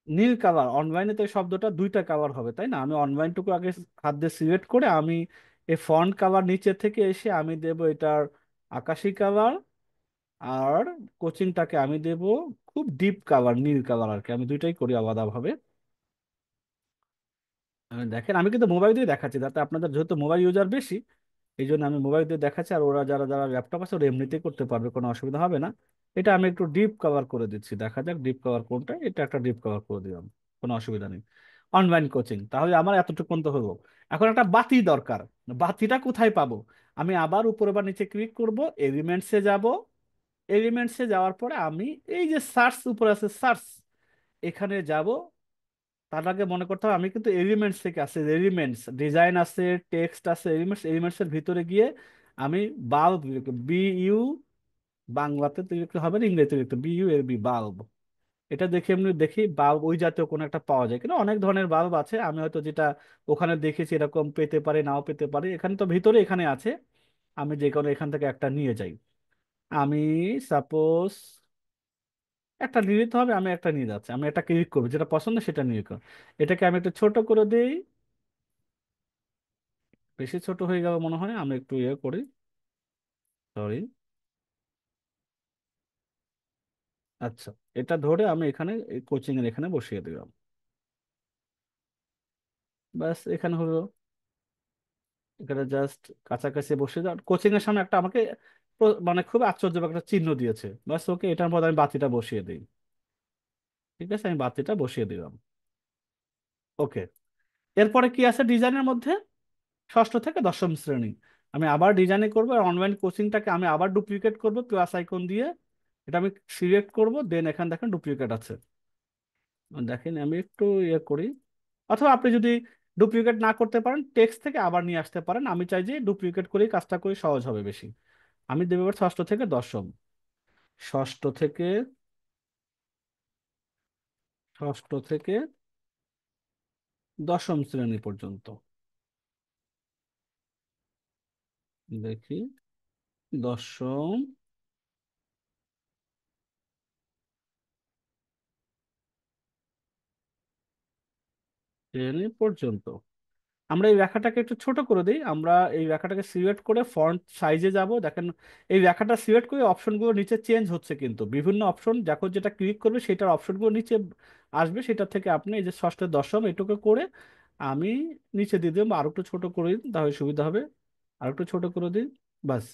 নীল কালার, অনলাইনে তো এই শব্দটা দুইটা কালার হবে, তাই না? আমি অনলাইনটুকু আগে হাত দিয়ে সিলেক্ট করে আমি এই ফন্ট কালার নিচে থেকে এসে আমি দেব এটার আকাশি কালার, আর কোচিংটাকে আমি দেব খুব ডিপ কালার নীল কালার আর কি, আমি দুইটাই করি আলাদাভাবে। দেখেন আমি কিন্তু মোবাইল দিয়ে দেখাচ্ছি, যাতে আপনাদের যেহেতু মোবাইল ইউজার বেশি, এই জন্য আমি মোবাইল দিয়ে দেখাচ্ছি, আর ওরা যারা যারা ল্যাপটপ আছে ওরা এমনিতেই করতে পারবে, কোনো অসুবিধা হবে না। এটা আমি একটু ডিপ কভার করে দিচ্ছি, দেখা যাক ডিপ কভার কোনটা, এটা একটা ডিপ কভার করে দিলাম, কোনো অসুবিধা নেই। অনলাইন কোচিং, তাহলে আমার এতটুকু পর্যন্ত হলো। এখন একটা বাতি দরকার, বাতিটা কোথায় পাবো, আমি আবার উপরে বা নিচে ক্লিক করব, এলিমেন্টসে যাব, এলিমেন্টসে যাওয়ার পরে আমি এই যে সার্চ উপরে আছে সার্চ, এখানে যাব। তার আগে মনে করতে হবে আমি কিন্তু এলিমেন্টস থেকে আছে, এলিমেন্টস ডিজাইন আছে, টেক্সট আছে, এলিমেন্টস, এলিমেন্টস এর ভিতরে গিয়ে আমি বাল্ব, বি ইউ, বাংলাতে তো লিখতে হবে না, ইংরেজিতে লিখতে B U L B, bulb. এটা দেখে এমনি দেখি বাল্ব ওই জাতীয় কোনো একটা পাওয়া যায় কিনা, অনেক ধরনের বাল্ব আছে, আমি হয়তো যেটা ওখানে দেখেছি এরকম পেতে পারি নাও পেতে পারি, এখানে তো ভিতরে এখানে আছে, আমি যে কোনো এখান থেকে একটা নিয়ে যাই। আমি সাপোজ একটা নিয়ে নিতে হবে, আমি একটা নিয়ে যাচ্ছি, আমি একটা ক্লিক করবো, যেটা পছন্দ সেটা নিয়ে করবো। এটাকে আমি একটু ছোট করে দিই, বেশি ছোট হয়ে গেল মনে হয়, আমি একটু ইয়ে করি, সরি। আচ্ছা, এটা ধরে আমি এখানে কোচিং এর এখানে বসিয়ে দিলাম, ব্যাস এখানে হলো। এখানে জাস্ট কাছাকাছি বসে যাও, কোচিং এর সামনে একটা আমাকে মানে খুব আশ্চর্য একটা চিহ্ন দিয়েছে, ব্যাস ওকে, এটার মধ্যে আমি বাতিটা বসিয়ে দিই। ঠিক আছে, আমি বাতিটা বসিয়ে দিলাম। ওকে, এরপরে কি আছে ডিজাইনের মধ্যে, ষষ্ঠ থেকে দশম শ্রেণী। আমি আবার ডিজাইনে করবো, আর অনলাইন কোচিংটাকে আমি আবার ডুপ্লিকেট করব প্লাস আইকন দিয়ে, এটা আমি সিলেক্ট করব, দেন এখানে দেখেন ডুপ্লিকেট আছে। দেখেন আমি একটু ইয়ে করি, অথবা আপনি যদি ডুপ্লিকেট না করতে পারেন টেক্সট থেকে আবার নিয়ে আসতে পারেন, আমি চাই যে ডুপ্লিকেট করেই কাজটা করি, সহজ হবে বেশি। আমি দেবো এবার ষষ্ঠ থেকে দশম, ষষ্ঠ থেকে, ষষ্ঠ থেকে দশম শ্রেণী পর্যন্ত। দেখি, দশম শ্রেণী পর্যন্ত। আমরা এই রেখাটাকে একটু ছোট করে দিই। আমরা এই রেখাটাকে সিলেক্ট করে ফন্ট সাইজে যাব। দেখেন, এই রেখাটা সিলেক্ট করে অপশনগুলো নিচে চেঞ্জ হচ্ছে, কিন্তু বিভিন্ন অপশন যখন যেটা ক্লিক করবে সেটার অপশনগুলো নিচে আসবে। সেটা থেকে আপনি এই যে ষষ্ঠ দশম এটুকু করে আমি নিচে দিয়ে দেবো। আর একটু ছোট করে দিন, তাহলে সুবিধা হবে। আর একটু ছোট করে দিন, বাস।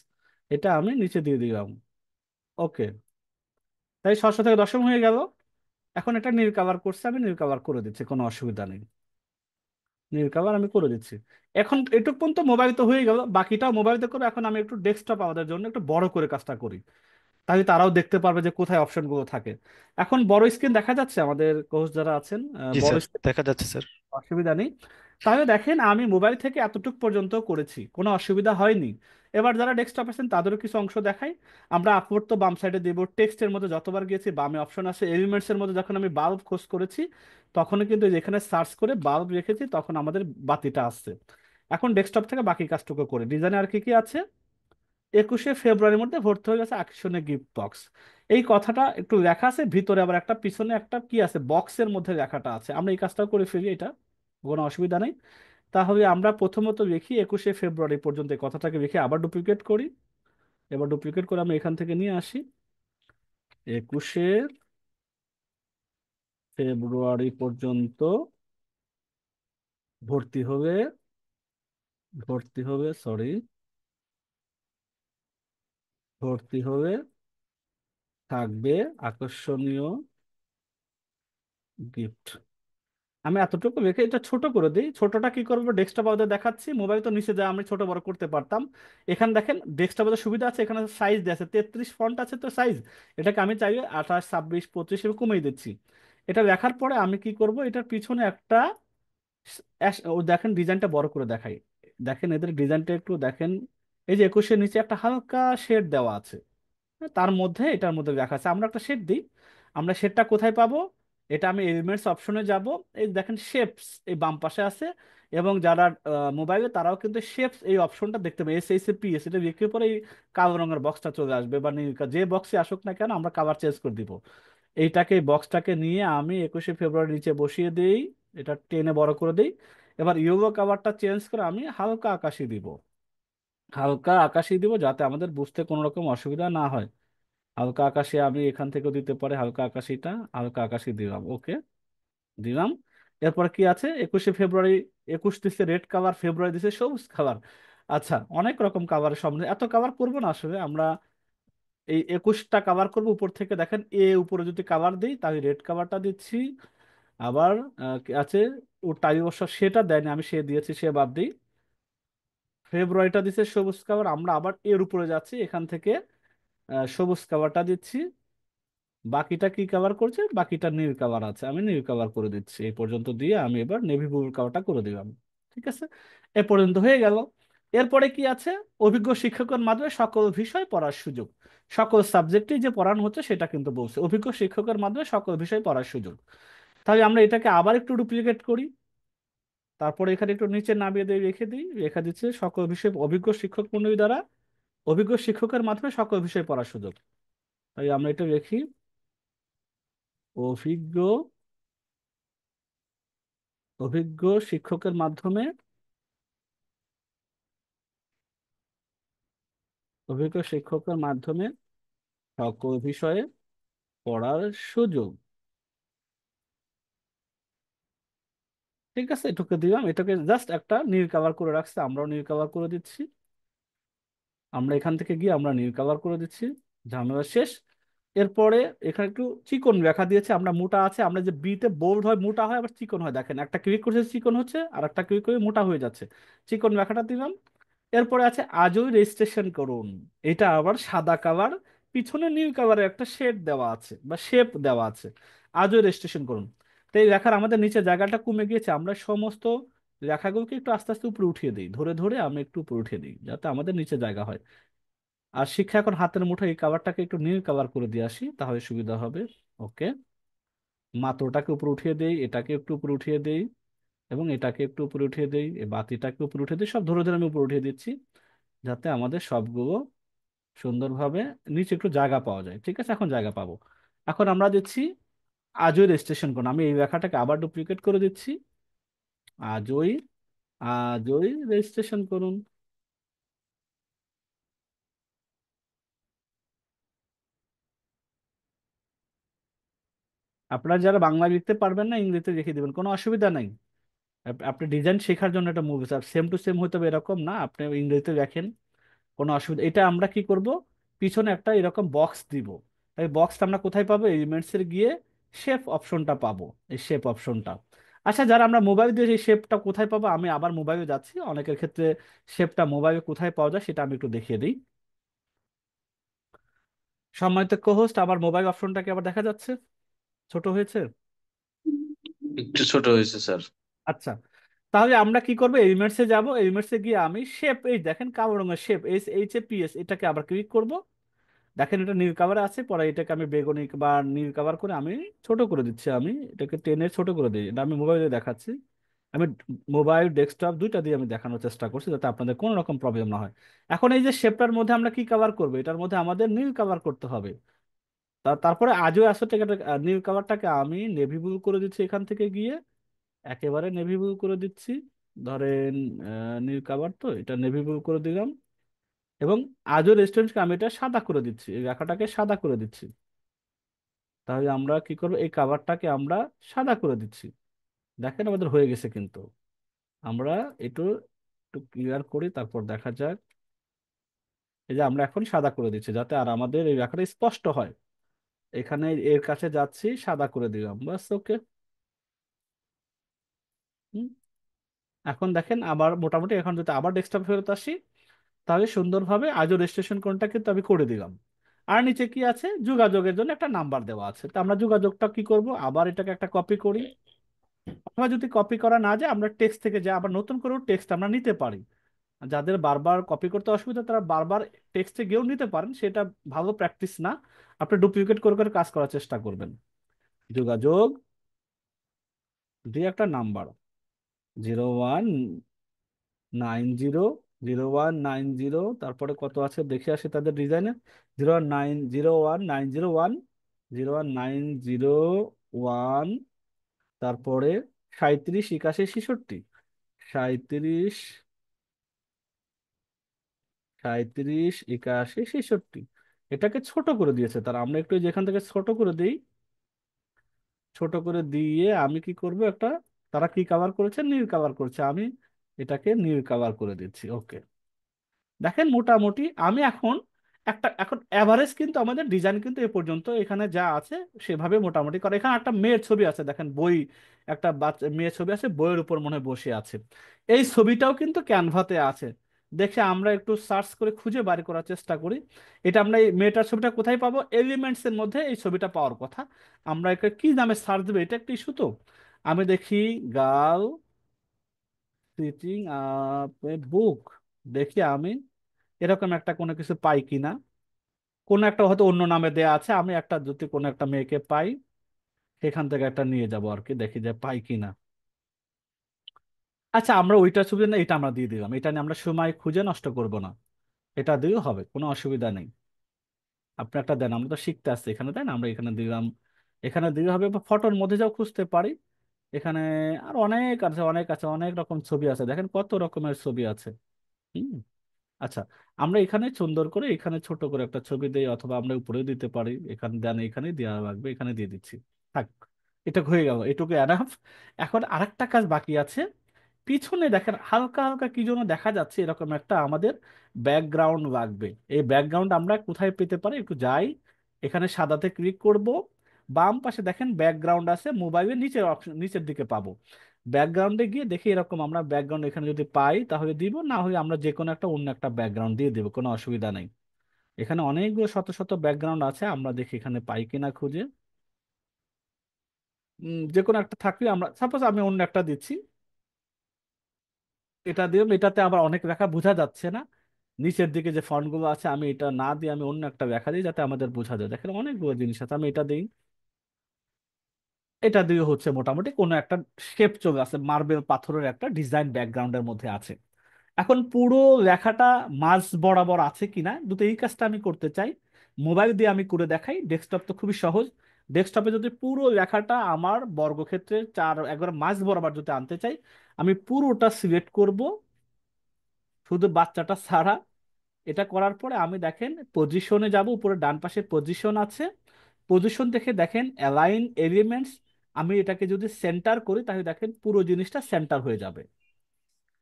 এটা আমি নিচে দিয়ে দিলাম। ওকে, তাই ষষ্ঠ থেকে দশম হয়ে গেল। এখন এটা নীল কালার করছে, আমি নীল কালার করে দিচ্ছি, কোনো অসুবিধা নেই। নীল কালার আমি করে দিচ্ছি। এখন এটুক পর্যন্ত মোবাইল তো হয়ে গেল, বাকিটাও মোবাইলতে করবো। এখন আমি একটু ডেস্কটপ আমাদের জন্য একটু বড় করে কাজটা করি, তাহলে তারাও দেখতে পারবে যে কোথায় অপশনগুলো থাকে। এখন বড় স্ক্রিন দেখা যাচ্ছে আমাদের কোচ যারা আছেন, জি বড় স্যার, screen, দেখা যাচ্ছে স্যার। অসুবিধা নেই। তাহলে দেখেন আমি মোবাইল থেকে এতটুক পর্যন্ত করেছি, কোনো অসুবিধা হয়নি। এবার যারা ডেস্কটপ আছেন তাদেরও কিছু অংশ দেখাই। আমরা আপলোড তো বাম সাইডে দেবো, টেক্সটের মধ্যে যতবার গিয়েছি বামে অপশন আছে। এলিমেন্টস এর মধ্যে যখন আমি বাল্ব খোঁজ করেছি তখন কিন্তু যেখানে সার্চ করে বাল্ব রেখেছি তখন আমাদের বাতিটা আসছে। এখন ডেস্কটপ থেকে বাকি কাজটুকু করে ডিজাইনে আর কি কি আছে। 21শে ফেব্রুয়ারির মধ্যে ভর্তি হয়ে গেছে আকর্ষণীয় গিফট বক্স। এই কথাটা একটু লেখা আছে ভিতরে, আবার একটা পিছনে একটা কি আছে বক্সের মধ্যে লেখাটা আছে। আমরা এই কাজটাও করে ফেলি, এটা কোনো অসুবিধা নেই। তাহলে আমরা প্রথমত লিখি 21শে ফেব্রুয়ারি পর্যন্ত, এই কথাটাকে লিখে আবার ডুপ্লিকেট করি। এবার ডুপ্লিকেট করে আমি এখান থেকে নিয়ে আসি। 21শে ফেব্রুয়ারি পর্যন্ত ভর্তি হবে, সরি, ভর্তি হবে, থাকবে আকর্ষণীয় গিফট। আমি এতটুকু রেখে এটা ছোট করে দিই। ছোটটা কি করবো, ডেস্কটপ আলাদা দেখাচ্ছি, মোবাইল তো নিচে যায়, আমি ছোট বড় করতে পারতাম। এখানে দেখেন ডেস্কটপ আলাদা সুবিধা আছে, এখানে সাইজ দেওয়া আছে 33 ফন্ট আছে তো সাইজ। এটাকে আমি চাইলে 28, 26, 25 এভাবে কমিয়ে দিচ্ছি। এটা লেখার পরে আমি কি করব, এটার পিছনে একটা ও দেখেন ডিজাইনটা বড় করে দেখাই। দেখেন এদের ডিজাইনটা একটু দেখেন। এই যে 21-এর নিচে একটা হালকা শেড দেওয়া আছে, তার মধ্যে এটার মধ্যে দেখা আছে। আমরা একটা শেড দিই। আমরা শেডটা কোথায় পাবো, এটা আমি এলিমেন্টস অপশনে যাব। এই দেখেন শেপস এই বাম পাশে আছে। এবং যারা মোবাইলে তারাও কিন্তু শেপস এই অপশনটা দেখতে পাবে, SACPS, এটা বিক্রি পরে এই কালো রঙের বক্সটা চলে আসবে, বা যে বক্সে আসুক না কেন আমরা কাভার চেঞ্জ করে দিব। এইটাকে বক্সটাকে নিয়ে আমি 21শে ফেব্রুয়ারি নিচে বসিয়ে দিই, এটা টেনে বড় করে দিই। এবার ইয়েলো কাভারটা চেঞ্জ করে আমি হালকা আকাশি দিব। হালকা আকাশি দিব যাতে আমাদের বুঝতে কোনো রকম অসুবিধা না হয়। হালকা আকাশি আমি এখান থেকেও দিতে পারি, হালকা আকাশিটা হালকা আকাশি দিলাম। ওকে, দিলাম। এরপর কি আছে, 21শে ফেব্রুয়ারি, 21 দিচ্ছে রেড কালার, ফেব্রুয়ারি দিচ্ছে সবুজ কালার। আচ্ছা, অনেক রকম কালারের সামনে এত কালার করবো না আসলে আমরা। এই 21টা কাভার করবো উপর থেকে। দেখেন উপরে যদি কাভার দিই তাহলে রেড কাভারটা দিচ্ছি। আবার কি আছে, ও টাই অবশ্য সেটা দেয়নি, আমি সে দিয়েছি, সে বাদ দিই। ফেব্রুয়ারিটা দিচ্ছে সবুজ কাভার, আমরা আবার এর উপরে যাচ্ছি, এখান থেকে সবুজ কাভারটা দিচ্ছি। বাকিটা কি কভার করছে, বাকিটা নীল কভার আছে, আমি নীল কভার করে দিচ্ছি। এই পর্যন্ত দিয়ে আমি এবার নেভি ব্লু কভারটা করে দিলাম। ঠিক আছে, এ পর্যন্ত হয়ে গেল। এরপরে কি আছে, অভিজ্ঞ শিক্ষকের মাধ্যমে সকল বিষয় পড়ার সুযোগ। সকল সাবজেক্টে যে পড়ানো হচ্ছে সেটা কিন্তু বলছে, অভিজ্ঞ শিক্ষকের মাধ্যমে সকল বিষয় পড়ার সুযোগ। তাহলে আমরা এটাকে আবার একটু ডুপ্লিকেট করি। তারপরে এখানে একটু নিচে নামিয়ে দিয়ে রেখে দিই, রেখা দিচ্ছে সকল বিষয় অভিজ্ঞ শিক্ষক মন্ডলী দ্বারা, অভিজ্ঞ শিক্ষকের মাধ্যমে সকল বিষয় পড়ার সুযোগ। তাই আমরা এটা রেখি, অভিজ্ঞ অভিজ্ঞ শিক্ষকের মাধ্যমে, অভিজ্ঞ শিক্ষকের মাধ্যমে সকল বিষয়ে পড়ার সুযোগ। ঠিক আছে, এটুকু দিলাম। এটাকে জাস্ট একটা নীল কালার করে রাখছে, আমরাও নীল কালার করে দিচ্ছি। আমরা এখান থেকে গিয়ে আমরা নীল কালার করে দিচ্ছি, ঝামেলা শেষ। এরপরে এখানে একটু চিকন রেখা দিয়েছে, আমরা মোটা আছে, আমরা যে বিতে বোল্ড হয় মোটা হয় আবার চিকন হয়, দেখেন একটা ক্লিক করছে চিকন হচ্ছে আর একটা ক্লিক করে মোটা হয়ে যাচ্ছে। চিকন রেখাটা দিলাম। এরপরে আছে আজই রেজিস্ট্রেশন করুন। এটা আবার সাদা কালার, পিছনে নীল কালারের একটা শেড দেওয়া আছে বা শেপ দেওয়া আছে। আজই রেজিস্ট্রেশন করুন। তো এই লেখার আমাদের নিচে জায়গাটা কমে গিয়েছে, আমরা সমস্ত লেখাগুলোকে একটু আস্তে আস্তে উপরে উঠিয়ে দিই, ধরে ধরে আমি একটু উপরে উঠিয়ে দিই যাতে আমাদের নিচে জায়গা হয়। আর শিক্ষা এখন হাতের মুঠোয়, এই কাভারটাকে একটু নীল কাভার করে দিয়ে আসি তাহলে সুবিধা হবে। ওকে, মাত্রটাকে উপরে উঠিয়ে দেই, এটাকে একটু উপরে উঠিয়ে দেই, এবং এটাকে একটু উপরে উঠিয়ে দেই, এই বাতিটাকে উপরে উঠিয়ে দিই, সব ধরে ধরে আমি উপরে উঠিয়ে দিচ্ছি, যাতে আমাদের সবগুলো সুন্দরভাবে নিচে একটু জায়গা পাওয়া যায়। ঠিক আছে, এখন জায়গা পাবো। এখন আমরা দিচ্ছি আজই রেজিস্ট্রেশন করুন। আমি এই লেখাটাকে আবার ডুপ্লিকেট করে দিচ্ছি, আজই, আজই রেজিস্ট্রেশন করুন। আপনারা যারা বাংলা লিখতে পারবেন না, ইংরেজিতে লিখে দিবেন, কোনো অসুবিধা নাই। আপনি ডিজাইন শেখার জন্য একটা মুভি, আর সেম টু সেম হয়তো বা এরকম না, আপনি ইংরেজিতে লেখেন, কোনো অসুবিধা। এটা আমরা কি করব, পিছনে একটা এরকম বক্স দিব। এই বক্সটা আমরা কোথায় পাবো, এলিমেন্টস এর গিয়ে শেপ অপশনটা পাবো, এই শেপ অপশনটা। আচ্ছা, যারা আমরা মোবাইল দিয়ে এই শেপটা কোথায় পাবো, আমি আবার মোবাইলে যাচ্ছি, অনেকের ক্ষেত্রে শেপটা মোবাইলে কোথায় পাওয়া যায় সেটা আমি একটু দেখিয়ে দিই। সম্মানিত কোহোস্ট, আমার মোবাইল অপশনটা কি আবার দেখা যাচ্ছে? ছোট হয়েছে? একটু ছোট হয়েছে স্যার। আচ্ছা, তাহলে আমরা কি করবো, এলিমেন্টসে যাব, এলিমেন্টসে গিয়ে আমি শেপ, এই দেখেন কালো রঙের shape, H A P S, এটাকে আবার ক্লিক করব। দেখেন এটা নীল কাভারে আছে, পরে এটাকে আমি বেগুনি বা নীল কাভার করে আমি ছোট করে দিচ্ছি, আমি এটাকে টেনে ছোট করে দিই, এটা আমি মোবাইলে দেখাচ্ছি। আমি মোবাইল ডেস্কটপ দুইটা দিয়ে আমি দেখানোর চেষ্টা করছি, যাতে আপনাদের কোনো রকম প্রবলেম না হয়। এখন এই যে শেপটার মধ্যে আমরা কি কাভার করবো, এটার মধ্যে আমাদের নীল কাভার করতে হবে। তারপরে আজও আসলে নীল কাভারটাকে আমি নেভি ব্লু করে দিচ্ছি, এখান থেকে গিয়ে একেবারে নেভি ব্লু করে দিচ্ছি। ধরেন নীল কাভার, তো এটা নেভি ব্লু করে দিলাম, এবং আজও রেস্টুরেন্টকে আমি এটা সাদা করে দিচ্ছি, এই রেখাটাকে সাদা করে দিচ্ছি। তাহলে আমরা কি করবো, এই কাভারটাকে আমরা সাদা করে দিচ্ছি। দেখেন আমাদের হয়ে গেছে কিন্তু। আমরা একটু একটু ক্লিয়ার করি, তারপর দেখা যাক। এই যে আমরা এখন সাদা করে দিচ্ছি, যাতে আর আমাদের এই রেখাটা স্পষ্ট হয়। এখানে এর কাছে যাচ্ছি, সাদা করে দিলাম, বাস, ওকে। এখন দেখেন আবার মোটামুটি, এখন যদি আবার ডেস্কটপ ফেরত আসি, তাহলে সুন্দরভাবে আজও রেজিস্ট্রেশন কোডটা কিন্তু আমি করে দিলাম। আর নিচে কি আছে, যোগাযোগের জন্য একটা নাম্বার দেওয়া আছে, তো আমরা যোগাযোগটা কি করব, আবার এটাকে একটা কপি করি, অথবা যদি কপি করা না যায়, আমরা টেক্সট থেকে যে আবার নতুন করে টেক্সট আমরা নিতে পারি। যাদের বারবার কপি করতে অসুবিধা, তারা বারবার টেক্সটে গিয়েও নিতে পারেন, সেটা ভালো প্র্যাকটিস না। আপনি ডুপ্লিকেট করে করে কাজ করার চেষ্টা করবেন। যোগাযোগ দিয়ে একটা নাম্বার, 0190, 0190, তারপরে কত আছে দেখে আসি তাদের ডিজাইনে, 0190, 0190, তারপরে 3781 66, 37, 3781 66। এটাকে ছোট করে দিয়েছে তারা, আমরা একটু যেখান থেকে ছোট করে দিই, ছোট করে দিয়ে আমি কি করব একটা, তারা কি কাভার করেছে, নীল কাভার করেছে, আমি এটাকে নীল কাভার করে দিচ্ছি, ওকে। দেখেন মোটামুটি আমি এখন একটা, এখন অ্যাভারেজ কিন্তু আমাদের ডিজাইন কিন্তু এ পর্যন্ত এখানে যা আছে সেভাবে মোটামুটি করে। এখানে একটা মেয়ের ছবি আছে, দেখেন বই, একটা বাচ্চা মেয়ের ছবি আছে, বইয়ের উপর মনে হয় বসে আছে। এই ছবিটাও কিন্তু ক্যানভাতে আছে। দেখে আমরা একটু সার্চ করে খুঁজে বার করার চেষ্টা করি, এটা আমরা এই মেয়েটার ছবিটা কোথায় পাবো, এলিমেন্টস এর মধ্যে এই ছবিটা পাওয়ার কথা। আমরা একে কি নামে সার্চ দেবো, এটা একটা ইস্যু তো। আমি দেখি গার্ল সিটিং আপ এ বুক, দেখি আমি এরকম একটা কোনো কিছু পাই কিনা। কোনো একটা হয়তো অন্য নামে দেয়া আছে, আমি একটা যদি কোনো একটা মেয়েকে পাই, সেখান থেকে একটা নিয়ে যাব আর কি, দেখি যে পাই কিনা। আচ্ছা, আমরা ওইটা ছবি না, এটা আমরা দিয়ে দিলাম, এটা নিয়ে আমরা সময় খুঁজে নষ্ট করব না, এটা দিয়েও হবে, কোনো অসুবিধা নেই। আপনি একটা দেন, আমরা তো শিখতে আসছি এখানে, তাই না, আমরা এখানে দিলাম, এখানে দিলে হবে, বা ফটোর মধ্যে যাও খুঁজতে পারি। এখানে আর অনেক আছে, অনেক আছে, অনেক রকম ছবি আছে, দেখেন কত রকমের ছবি আছে। হুম। আচ্ছা, আমরা এখানে সুন্দর করে এখানে ছোট করে একটা ছবি দেই, অথবা আমরা উপরেও দিতে পারি, এখানে দেন, এখানে দেওয়া লাগবে, এখানে দিয়ে দিচ্ছি, থাক। এটা হয়ে গেল, এটুকু এনাফ। এখন আরেকটা কাজ বাকি আছে। পিছনে দেখেন হালকা হালকা কি যেন দেখা যাচ্ছে, এরকম একটা আমাদের ব্যাকগ্রাউন্ড লাগবে। এই ব্যাকগ্রাউন্ড আমরা কোথায় পেতে পারি, একটু যাই, এখানে সাদাতে ক্লিক করব, বাম পাশে দেখেন ব্যাকগ্রাউন্ড আছে, মোবাইলের নিচের অপশন, নিচের দিকে পাবো। ব্যাকগ্রাউন্ডে গিয়ে দেখি এরকম আমরা ব্যাকগ্রাউন্ড এখানে যদি পাই তাহলে দিব, না হলে আমরা যে কোনো একটা অন্য একটা ব্যাকগ্রাউন্ড দিয়ে দেবো, কোনো অসুবিধা নেই। এখানে অনেকগুলো শত শত ব্যাকগ্রাউন্ড আছে, আমরা দেখি এখানে পাই কিনা খুঁজে। যে কোনো একটা থাকলে আমরা, সাপোজ আমি অন্য একটা দিচ্ছি, এটা দিয়ে এটাতে আবার অনেক লেখা বোঝা যাচ্ছে না, নিচের দিকে যে ফন্ট গুলো আছে, আমি এটা না দিয়ে আমি অন্য একটা লেখা দিই, যাতে আমাদের বোঝা যায়। দেখেন অনেকগুলো জিনিস আছে, আমি এটা দিই, এটা দিয়ে হচ্ছে মোটামুটি কোনো একটা শেপ চলে আসে, মার্বেল পাথরের একটা ডিজাইন ব্যাকগ্রাউন্ডের মধ্যে আছে। এখন পুরো লেখাটা মাঝ বরাবর আছে কিনা, দুটো এই কাজটা আমি করতে চাই। মোবাইল দিয়ে আমি করে দেখাই, ডেস্কটপ তো খুবই সহজ। ডেস্কটপে যদি পুরো লেখাটা আমার বর্গক্ষেত্রে চার একবার মাঝ বরাবর যদি আনতে চাই, আমি পুরোটা সিলেক্ট করব, শুধু বাচ্চাটা ছাড়া। এটা করার পরে আমি দেখেন পজিশনে যাব, উপরে ডান পাশে পজিশন আছে, পজিশন দেখে দেখেন অ্যালাইন এলিমেন্টস, আমি এটাকে যদি সেন্টার করি তাহলে দেখেন পুরো জিনিসটা সেন্টার হয়ে যাবে।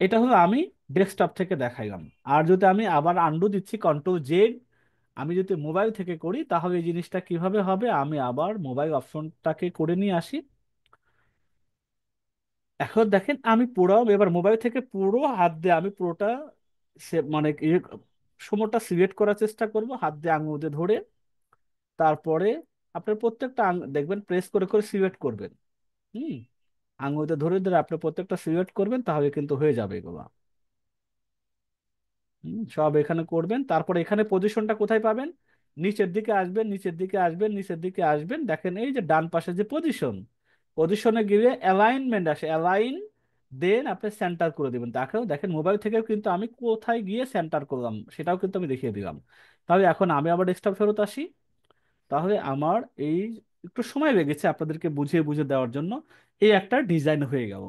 এটা হলো আমি ডেস্কটপ থেকে দেখাইলাম। আর যদি আমি আবার আন্ডু দিচ্ছি Ctrl+Z, আমি যদি মোবাইল থেকে করি তাহলে এই জিনিসটা কিভাবে হবে, আমি আবার মোবাইল অপশনটাকে করে নিয়ে আসি। এখন দেখেন আমি পুরো এবার মোবাইল থেকে পুরো হাত দিয়ে আমি পুরোটা মানে সময়টা সিলেক্ট করার চেষ্টা করব, হাত দিয়ে আঙুল দিয়ে ধরে। তারপরে আপনার প্রত্যেকটা দেখবেন প্রেস করে করে সিলেক্ট করবেন। হুম, আঙুল দিয়ে ধরে ধরে আপনি প্রত্যেকটা সিলেক্ট করবেন, তাহলে কিন্তু হয়ে যাবে এগুলো। সব এখানে করবেন, তারপর এখানে পজিশনটা কোথায় পাবেন, নিচের দিকে আসবেন, নিচের দিকে আসবেন, নিচের দিকে আসবেন, দেখেন এই যে ডান পাশে যে পজিশন, পজিশনে গিয়ে অ্যালাইনমেন্ট আসে, অ্যালাইন, দেন আপনি সেন্টার করে দিবেন। তাকেও দেখেন মোবাইল থেকেও কিন্তু আমি কোথায় গিয়ে সেন্টার করলাম সেটাও কিন্তু আমি দেখিয়ে দিলাম। তাহলে এখন আমি আবার ডেস্কটপ ফেরত আসি। তাহলে আমার এই একটু সময় লেগেছে আপনাদেরকে বুঝিয়ে বুঝিয়ে দেওয়ার জন্য, এই একটা ডিজাইন হয়ে গেল।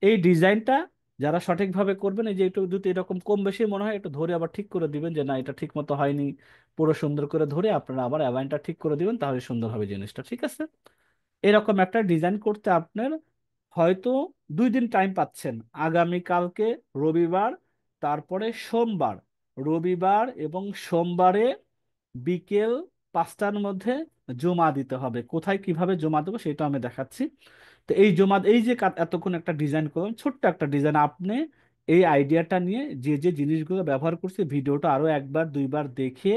এই ডিজাইনটা যারা সঠিকভাবে করবেন, এই যে একটু যদি এরকম কম বেশি মনে হয় একটু ধরে আবার ঠিক করে দিবেন, যে না এটা ঠিক মতো হয়নি, পুরো সুন্দর করে ধরে আপনারা আবার অ্যালাইনটা ঠিক করে দিবেন, তাহলে সুন্দর হবে জিনিসটা। ঠিক আছে, এরকম একটা ডিজাইন করতে আপনার হয়তো 2 দিন টাইম পাচ্ছেন। আগামীকালকে রবিবার, তারপরে সোমবার, রবিবার এবং সোমবারে বিকেল 5টার মধ্যে জমা দিতে হবে। কোথায় কিভাবে জমা দেবো সেটা আমি দেখাচ্ছি। তো এই জমা, এই যে এতক্ষণ একটা ডিজাইন করলাম, ছোট্ট একটা ডিজাইন, আপনি এই আইডিয়াটা নিয়ে যে যে জিনিসগুলো ব্যবহার করছি ভিডিওটা আরো একবার দুইবার দেখে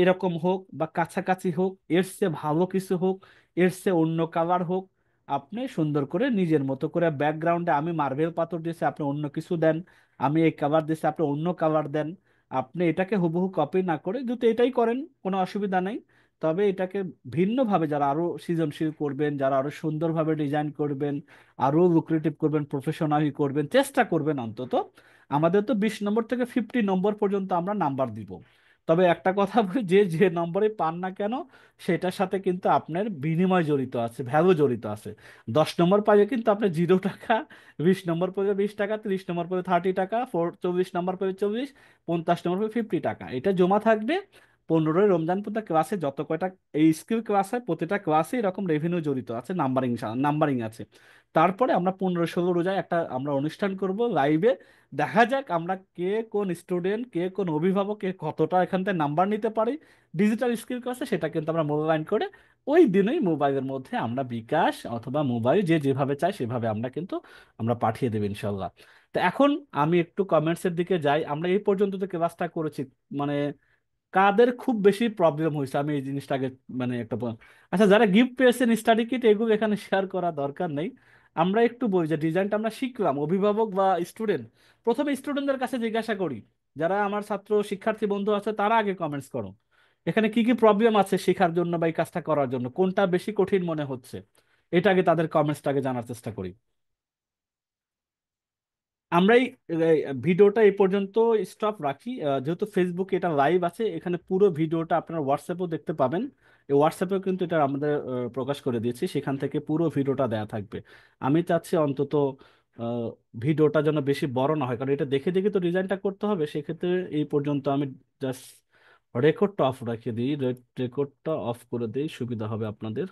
এরকম হোক বা কাছাকাছি হোক, এর চেয়ে ভালো কিছু হোক, এর চেয়ে অন্য কালার হোক, আপনি সুন্দর করে নিজের মতো করে ব্যাকগ্রাউন্ডে আমি মার্বেল পাথর দিয়েছি, আপনি অন্য কিছু দেন, আমি এই কালার দিয়েছি আপনি অন্য কালার দেন। আপনি এটাকে হুবহু কপি না করে যদি এটাই করেন কোনো অসুবিধা নেই। তবে এটাকে ভিন্নভাবে যারা আরো সৃজনশীল করবেন, যারা আরো সুন্দরভাবে ডিজাইন করবেন, আরো লুক্রেটিভ করবেন, প্রফেশনালি করবেন, চেষ্টা করবেন অন্তত। আমাদের তো 20 নম্বর থেকে 50 নম্বর পর্যন্ত আমরা নাম্বার দিব। তবে একটা কথা বলি, যে যে নম্বরে পান না কেন সেটার সাথে কিন্তু আপনার বিনিময় জড়িত আছে, ভ্যালু জড়িত আছে। 10 নম্বর পাইলে কিন্তু আপনার 0 টাকা, 20 নম্বর পেলে 20 টাকা, 30 নম্বর পেলে 30 টাকা, 40 নম্বর পেলে 40, 50 নম্বর পেলে 50 টাকা, এটা জমা থাকবে। 15ই রমজান পর্যন্ত ক্লাসে যত কয়টা এই স্কিল ক্লাস হয়, প্রতিটা ক্লাসে এরকম রেভিনিউ জড়িত আছে, নাম্বারিং নাম্বারিং আছে। তারপরে আমরা 15-16 রোজায় একটা আমরা অনুষ্ঠান করব লাইভে, দেখা যাক আমরা কে কোন স্টুডেন্ট, কে কোন অভিভাবক, কে কতটা এখান থেকে নাম্বার নিতে পারি ডিজিটাল স্কিল ক্লাসে, সেটা কিন্তু আমরা মূল্যায়ন করে ওই দিনই মোবাইলের মধ্যে আমরা বিকাশ অথবা মোবাইল যে যেভাবে চাই সেভাবে আমরা কিন্তু আমরা পাঠিয়ে দেবো ইনশাল্লাহ। তো এখন আমি একটু কমেন্টসের দিকে যাই। আমরা এই পর্যন্ত যে ক্লাসটা করেছি, মানে কাদের খুব বেশি প্রবলেম হয়েছে আমি এই জিনিসটা আগে মানে একটা আচ্ছা, যারা গিফট পেয়েছেন স্টাডি কিট, এগুলো এখানে শেয়ার করা দরকার নেই। আমরা একটু বলি যে ডিজাইনটা আমরা শিখলাম, অভিভাবক বা স্টুডেন্ট, প্রথমে স্টুডেন্টদের কাছে জিজ্ঞাসা করি, যারা আমার ছাত্র শিক্ষার্থী বন্ধু আছে তারা আগে কমেন্টস করো, এখানে কি কি প্রবলেম আছে শেখার জন্য বা এই কাজটা করার জন্য, কোনটা বেশি কঠিন মনে হচ্ছে, এটা আগে তাদের কমেন্টসটাকে জানার চেষ্টা করি। আমরা এই ভিডিওটা এই পর্যন্ত স্টপ রাখি। যেহেতু ফেসবুকে এটা লাইভ আছে, এখানে পুরো ভিডিওটা আপনারা হোয়াটসঅ্যাপেও দেখতে পাবেন। এই হোয়াটসঅ্যাপেও কিন্তু এটা আমাদের প্রকাশ করে দিয়েছি, সেখান থেকে পুরো ভিডিওটা দেয়া থাকবে। আমি চাচ্ছি অন্তত আহ, ভিডিওটা যেন বেশি বড় না হয়, কারণ এটা দেখে দেখে তো ডিজাইনটা করতে হবে। সেক্ষেত্রে এই পর্যন্ত আমি জাস্ট রেকর্ডটা অফ রাখিয়ে দিই, রেকর্ডটা অফ করে দিই, সুবিধা হবে আপনাদের।